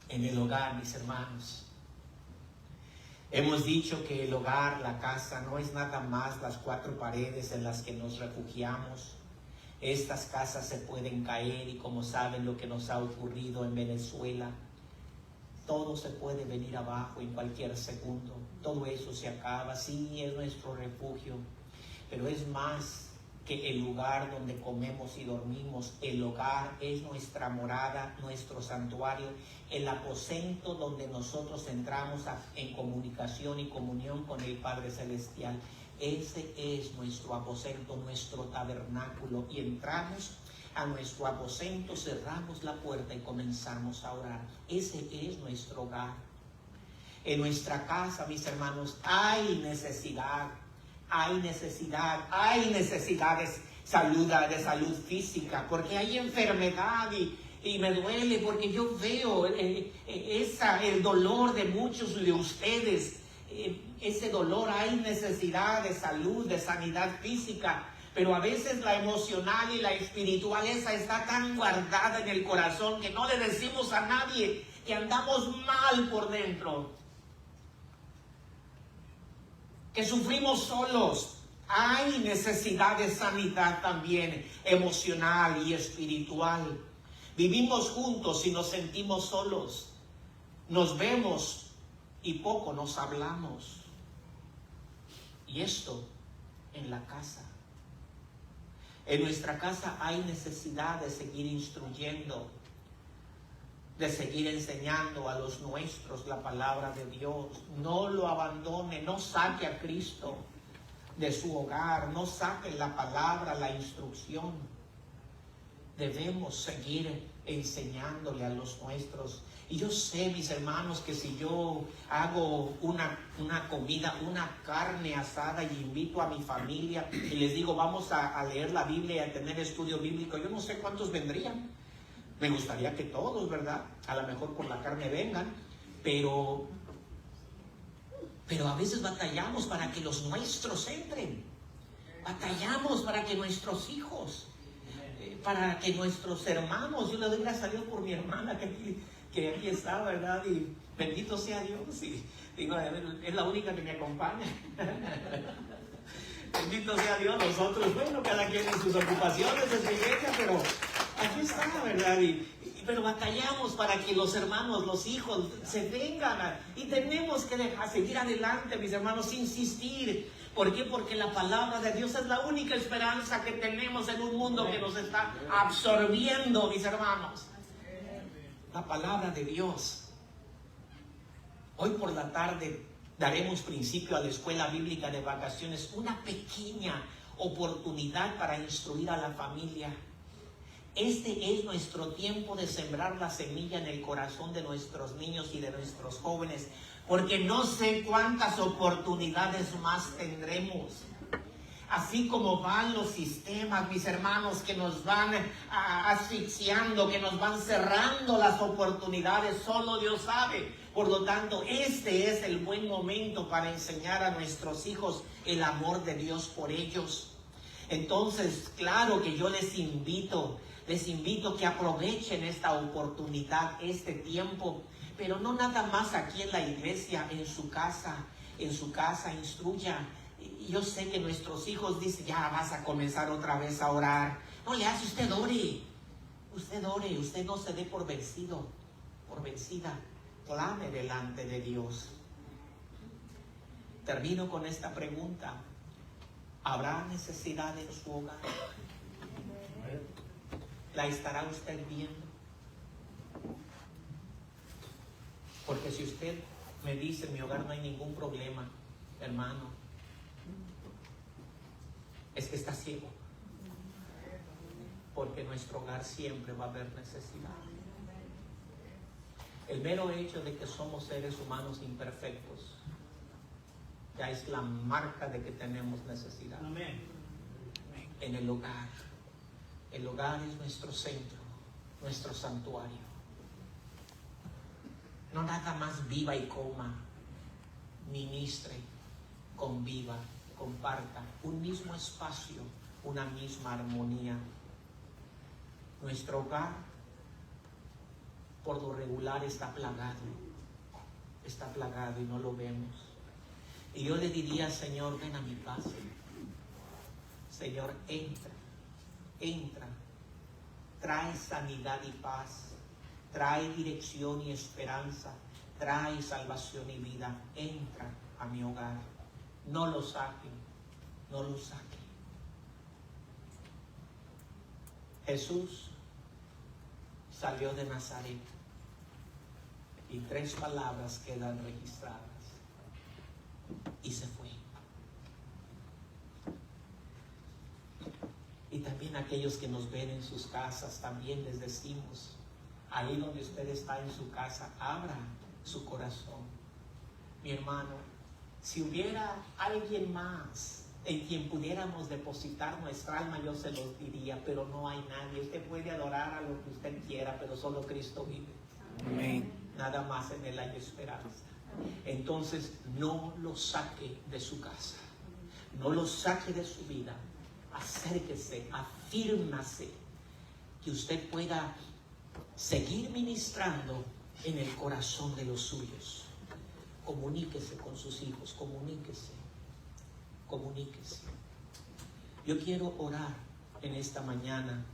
En el hogar, mis hermanos, hemos dicho que el hogar, la casa, no es nada más las cuatro paredes en las que nos refugiamos. Estas casas se pueden caer y, como saben lo que nos ha ocurrido en Venezuela, todo se puede venir abajo en cualquier segundo. Todo eso se acaba. Sí, es nuestro refugio, pero es más que el lugar donde comemos y dormimos. El hogar es nuestra morada, nuestro santuario, el aposento donde nosotros entramos en comunicación y comunión con el Padre Celestial. Ese es nuestro aposento, nuestro tabernáculo, y entramos a nuestro aposento, cerramos la puerta y comenzamos a orar. Ese es nuestro hogar. En nuestra casa, mis hermanos, hay necesidades de salud física, porque hay enfermedad y me duele porque yo veo el dolor de muchos de ustedes. Ese dolor, hay necesidad de salud, de sanidad física, Pero a veces la emocional y la espiritual esa está tan guardada en el corazón que no le decimos a nadie que andamos mal por dentro, que sufrimos solos. Hay necesidad de sanidad también emocional y espiritual. Vivimos juntos y nos sentimos solos. Nos vemos y poco nos hablamos. Y esto en la casa. En nuestra casa hay necesidad de seguir instruyendo, de seguir enseñando a los nuestros la palabra de Dios. No lo abandone, no saque a Cristo de su hogar, no saque la palabra, la instrucción. Debemos seguir enseñándole a los nuestros. Y yo sé, mis hermanos, que si yo hago una comida, una carne asada y invito a mi familia y les digo vamos a leer la Biblia y a tener estudio bíblico, yo no sé cuántos vendrían. Me gustaría que todos, ¿verdad? A lo mejor por la carne vengan, pero a veces batallamos para que los nuestros entren. Batallamos para que nuestros hijos, para que nuestros hermanos, yo le doy gracias a Dios por mi hermana que aquí está, ¿verdad? Y bendito sea Dios. Y digo, es la única que me acompaña. Bendito sea Dios. Nosotros, bueno, cada quien en sus ocupaciones, en su iglesia, pero aquí está, ¿verdad? Pero batallamos para que los hermanos, los hijos, se vengan. Y tenemos que seguir adelante, mis hermanos, insistir. ¿Por qué? Porque la palabra de Dios es la única esperanza que tenemos en un mundo que nos está absorbiendo, mis hermanos. La palabra de Dios. Hoy por la tarde daremos principio a la escuela bíblica de vacaciones, una pequeña oportunidad para instruir a la familia. Este es nuestro tiempo de sembrar la semilla en el corazón de nuestros niños y de nuestros jóvenes, porque no sé cuántas oportunidades más tendremos. Así como van los sistemas, mis hermanos, que nos van asfixiando, que nos van cerrando las oportunidades, solo Dios sabe. Por lo tanto, este es el buen momento para enseñar a nuestros hijos el amor de Dios por ellos. Entonces, claro que yo les invito que aprovechen esta oportunidad, este tiempo, pero no nada más aquí en la iglesia, en su casa instruya. Yo sé que nuestros hijos dicen, ya vas a comenzar otra vez a orar. No le hace, usted ore, usted no se dé por vencido, por vencida. Clame delante de Dios. Termino con esta pregunta. ¿Habrá necesidad en su hogar? ¿La estará usted viendo? Porque si usted me dice, en mi hogar no hay ningún problema, hermano, es que está ciego. Porque en nuestro hogar siempre va a haber necesidad. El mero hecho de que somos seres humanos imperfectos ya es la marca de que tenemos necesidad. Amén. En el hogar. El hogar es nuestro centro, nuestro santuario. No nada más viva y coma, ministre, conviva, comparta un mismo espacio, una misma armonía. Nuestro hogar, por lo regular, está plagado y no lo vemos. Y yo le diría, Señor, ven a mi casa. Señor, entra, trae sanidad y paz, trae dirección y esperanza, trae salvación y vida. Entra a mi hogar, no lo saque. Jesús salió de Nazaret y 3 palabras quedan registradas y se fue. Y también aquellos que nos ven en sus casas, también les decimos, ahí donde usted está en su casa, abra su corazón. Mi hermano, si hubiera alguien más en quien pudiéramos depositar nuestra alma, yo se los diría, pero no hay nadie. Usted puede adorar a lo que usted quiera, pero solo Cristo vive. Amén. Nada más en Él hay esperanza. Entonces, no lo saque de su casa, no lo saque de su vida. acérquese, afírmase, que usted pueda seguir ministrando en el corazón de los suyos. Comuníquese con sus hijos, comuníquese. Yo quiero orar en esta mañana.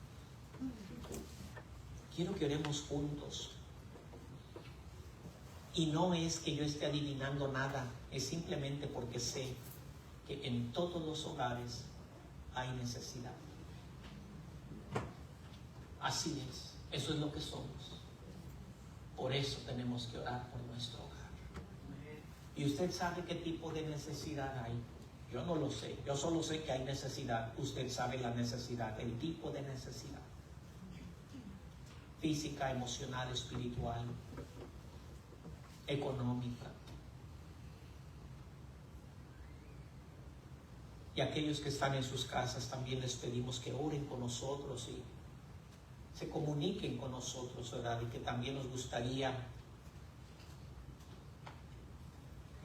Quiero que oremos juntos. Y no es que yo esté adivinando nada, es simplemente porque sé que en todos los hogares hay necesidad. Así es, eso es lo que somos. Por eso tenemos que orar por nuestro hogar. ¿Y usted sabe qué tipo de necesidad hay? Yo no lo sé, yo solo sé que hay necesidad. Usted sabe la necesidad, el tipo de necesidad. Física, emocional, espiritual, económica. Y aquellos que están en sus casas también les pedimos que oren con nosotros y se comuniquen con nosotros, ¿verdad? Y que también nos gustaría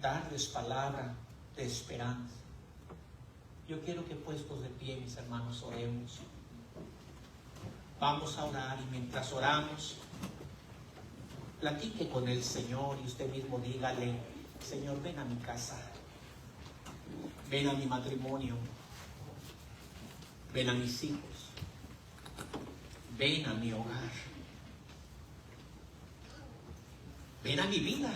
darles palabra de esperanza. Yo quiero que puestos de pie, mis hermanos, oremos. Vamos a orar y mientras oramos, platique con el Señor y usted mismo dígale: Señor, ven a mi casa, ven a mi matrimonio, ven a mis hijos, ven a mi hogar, ven a mi vida.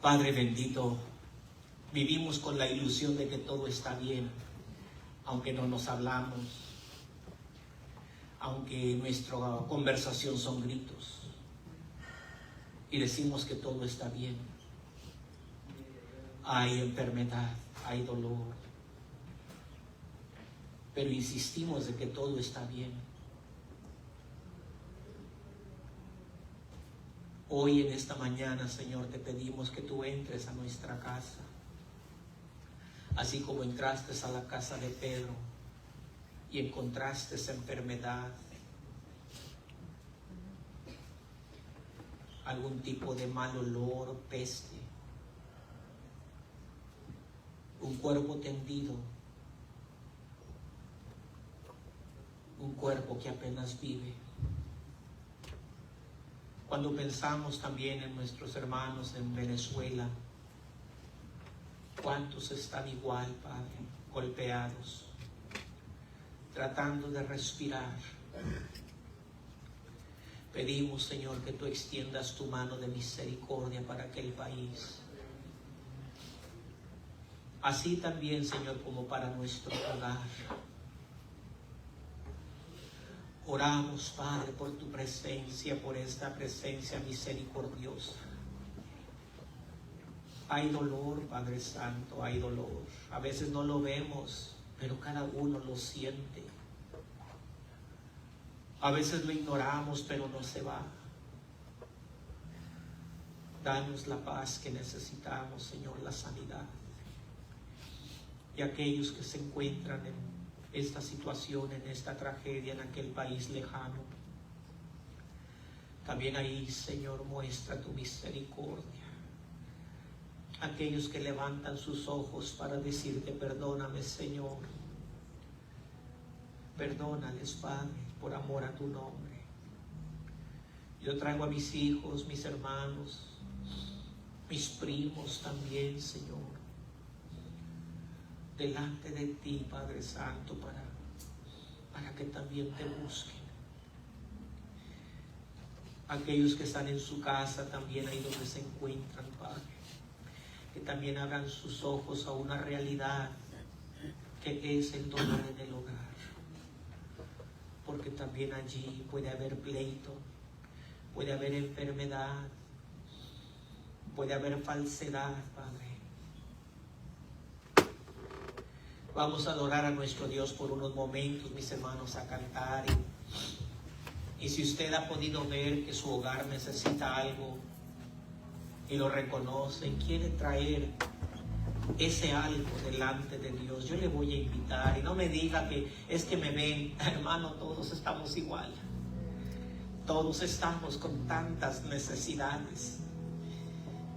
Padre bendito, vivimos con la ilusión de que todo está bien, aunque no nos hablamos, aunque nuestra conversación son gritos, y decimos que todo está bien. Hay enfermedad, hay dolor, pero insistimos de que todo está bien. Hoy en esta mañana, Señor, te pedimos que tú entres a nuestra casa, así como entraste a la casa de Pedro y encontraste esa enfermedad, algún tipo de mal olor, peste, un cuerpo tendido, un cuerpo que apenas vive. Cuando pensamos también en nuestros hermanos en Venezuela, ¿cuántos están igual, Padre, golpeados, tratando de respirar? Pedimos, Señor, que tú extiendas tu mano de misericordia para aquel país. Así también, Señor, como para nuestro hogar. Oramos, Padre, por tu presencia, por esta presencia misericordiosa. Hay dolor, Padre Santo, hay dolor. A veces no lo vemos, pero cada uno lo siente. A veces lo ignoramos, pero no se va. Danos la paz que necesitamos, Señor, la sanidad. Y aquellos que se encuentran en esta situación, en esta tragedia, en aquel país lejano, también ahí, Señor, muestra tu misericordia. Aquellos que levantan sus ojos para decirte: perdóname, Señor. Perdónales, Padre, por amor a tu nombre. Yo traigo a mis hijos, mis hermanos, mis primos también, Señor, delante de ti, Padre Santo, para que también te busquen. Aquellos que están en su casa, también ahí donde se encuentran, Padre, que también abran sus ojos a una realidad que es el dolor en el hogar, porque también allí puede haber pleito, puede haber enfermedad, puede haber falsedad, Padre. Vamos a adorar a nuestro Dios por unos momentos, mis hermanos, a cantar. Y si usted ha podido ver que su hogar necesita algo y lo reconoce y quiere traer ese algo delante de Dios, yo le voy a invitar. Y no me diga que es que me ven, hermano, todos estamos igual. Todos estamos con tantas necesidades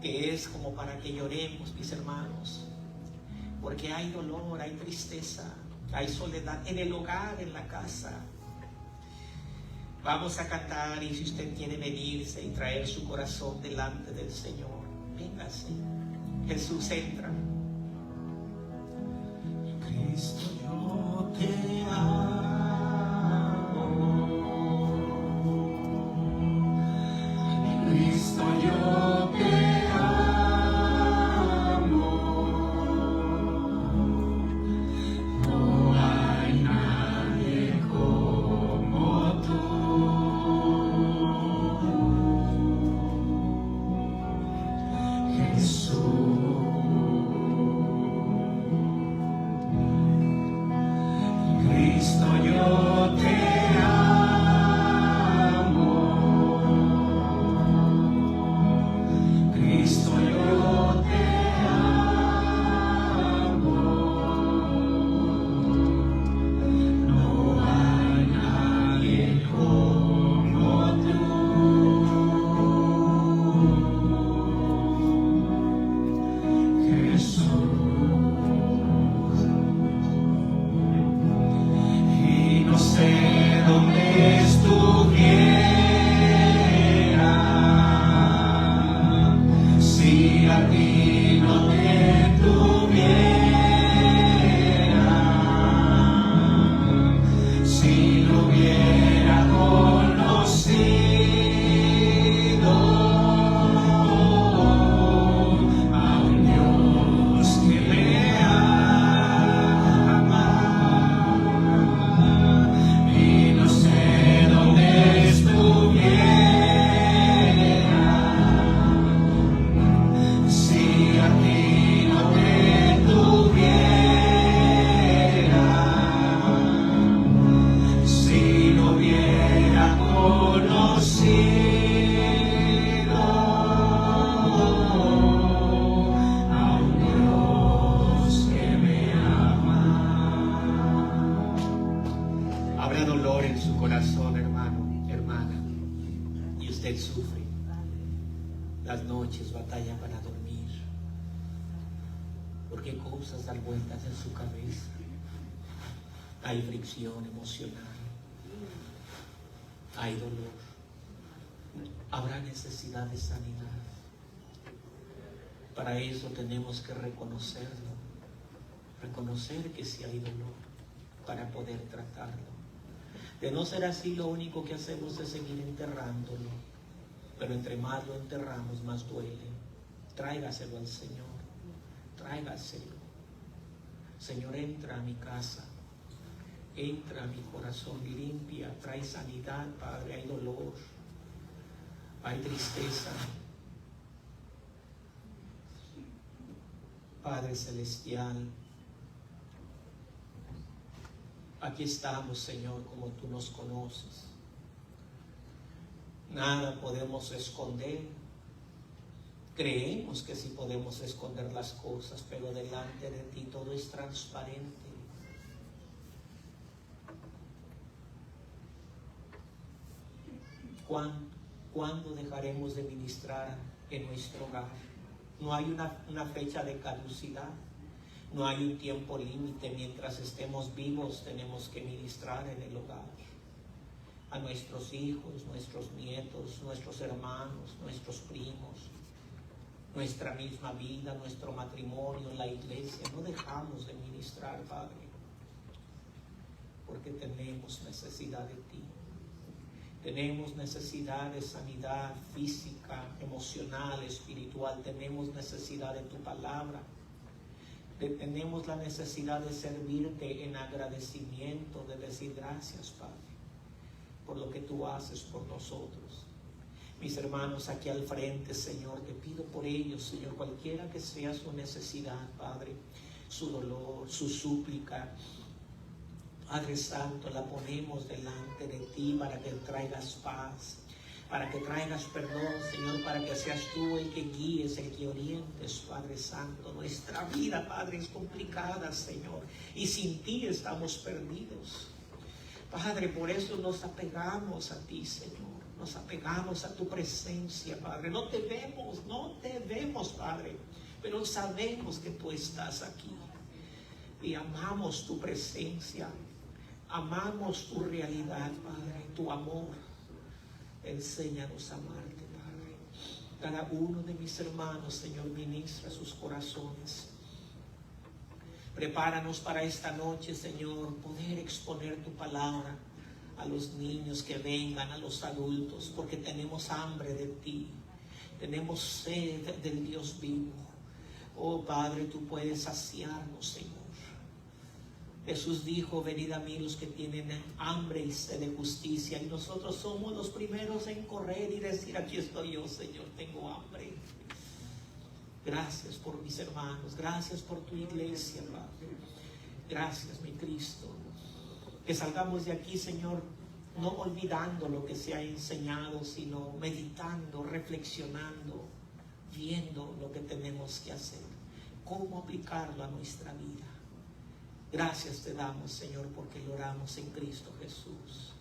que es como para que lloremos, mis hermanos. porque hay dolor, hay tristeza, hay soledad en el hogar, en la casa. Vamos a cantar, y si usted quiere venirse y traer su corazón delante del Señor, véngase. Jesús entra. Cristo, yo te amo. Cristo, yo te amo. No hay nadie como tú. Jesús. Cristo, yo te amo. Cristo, yo te amo. No hay nadie como tú. Jesús. No sé dónde estuviera si a ti no te tuviera, si no hubiera conocido a un Dios que me ama. Y no sé dónde estuviera si a ti no te tuviera, si no hubiera conocido a un Dios que me ama. Habrá dolor en su corazón, hermano, hermana, y usted sufre. Las noches batalla para dormir, porque cosas dan vueltas en su cabeza. Hay fricción emocional, hay dolor, habrá necesidad de sanidad. Para eso tenemos que reconocerlo, reconocer que sí hay dolor para poder tratarlo. De no ser así, lo único que hacemos es seguir enterrándolo. Pero entre más lo enterramos, más duele. Tráigaselo al Señor. Tráigaselo. Señor, entra a mi casa. Entra a mi corazón, limpia. Trae sanidad, Padre. Hay dolor. Hay tristeza. Padre Celestial, aquí estamos, Señor, como tú nos conoces. Nada podemos esconder. Creemos que sí podemos esconder las cosas, pero delante de ti todo es transparente. ¿Cuándo dejaremos de ministrar en nuestro hogar? No hay una fecha de caducidad. No hay un tiempo límite. Mientras estemos vivos tenemos que ministrar en el hogar. A nuestros hijos, nuestros nietos, nuestros hermanos, nuestros primos, nuestra misma vida, nuestro matrimonio, la iglesia. No dejamos de ministrar, Padre, porque tenemos necesidad de ti. Tenemos necesidad de sanidad física, emocional, espiritual. Tenemos necesidad de tu palabra. Tenemos la necesidad de servirte en agradecimiento, de decir gracias, Padre, por lo que tú haces por nosotros. Mis hermanos aquí al frente, Señor, te pido por ellos, Señor, cualquiera que sea su necesidad, Padre, su dolor, su súplica, Padre Santo, la ponemos delante de ti para que traigas paz, para que traigas perdón, Señor, para que seas tú el que guíes, el que orientes, Padre Santo. Nuestra vida, Padre, es complicada, Señor, y sin ti estamos perdidos. Padre, por eso nos apegamos a ti, Señor. Nos apegamos a tu presencia, Padre. No te vemos, Padre, pero sabemos que tú estás aquí. y amamos tu presencia, amamos tu realidad, Padre, tu amor. Enséñanos a amarte, Padre. Cada uno de mis hermanos, Señor, ministra sus corazones. Prepáranos para esta noche, Señor, poder exponer tu palabra a los niños que vengan, a los adultos, porque tenemos hambre de ti, tenemos sed del Dios vivo. Oh Padre, tú puedes saciarnos, Señor. Jesús dijo: venid a mí los que tienen hambre y sed de justicia, y nosotros somos los primeros en correr y decir: aquí estoy yo, Señor, tengo hambre. Gracias por mis hermanos, gracias por tu iglesia, Padre. Gracias, mi Cristo. Que salgamos de aquí, Señor, no olvidando lo que se ha enseñado, sino meditando, reflexionando, viendo lo que tenemos que hacer, cómo aplicarlo a nuestra vida. Gracias te damos, Señor, porque lo oramos en Cristo Jesús.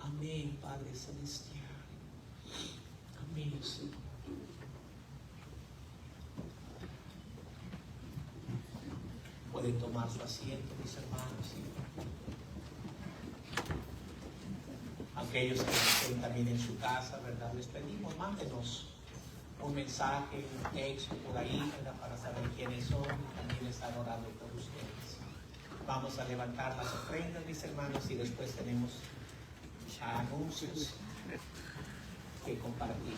Amén, Padre Celestial. Amén, Señor. Pueden tomar su asiento, mis hermanos. Aquellos que estén también en su casa, ¿verdad? Les pedimos, mándenos un mensaje, un texto por ahí, ¿verdad? Para saber quiénes son y también estar orando por ustedes. Vamos a levantar las ofrendas, mis hermanos, y después tenemos anuncios que compartir.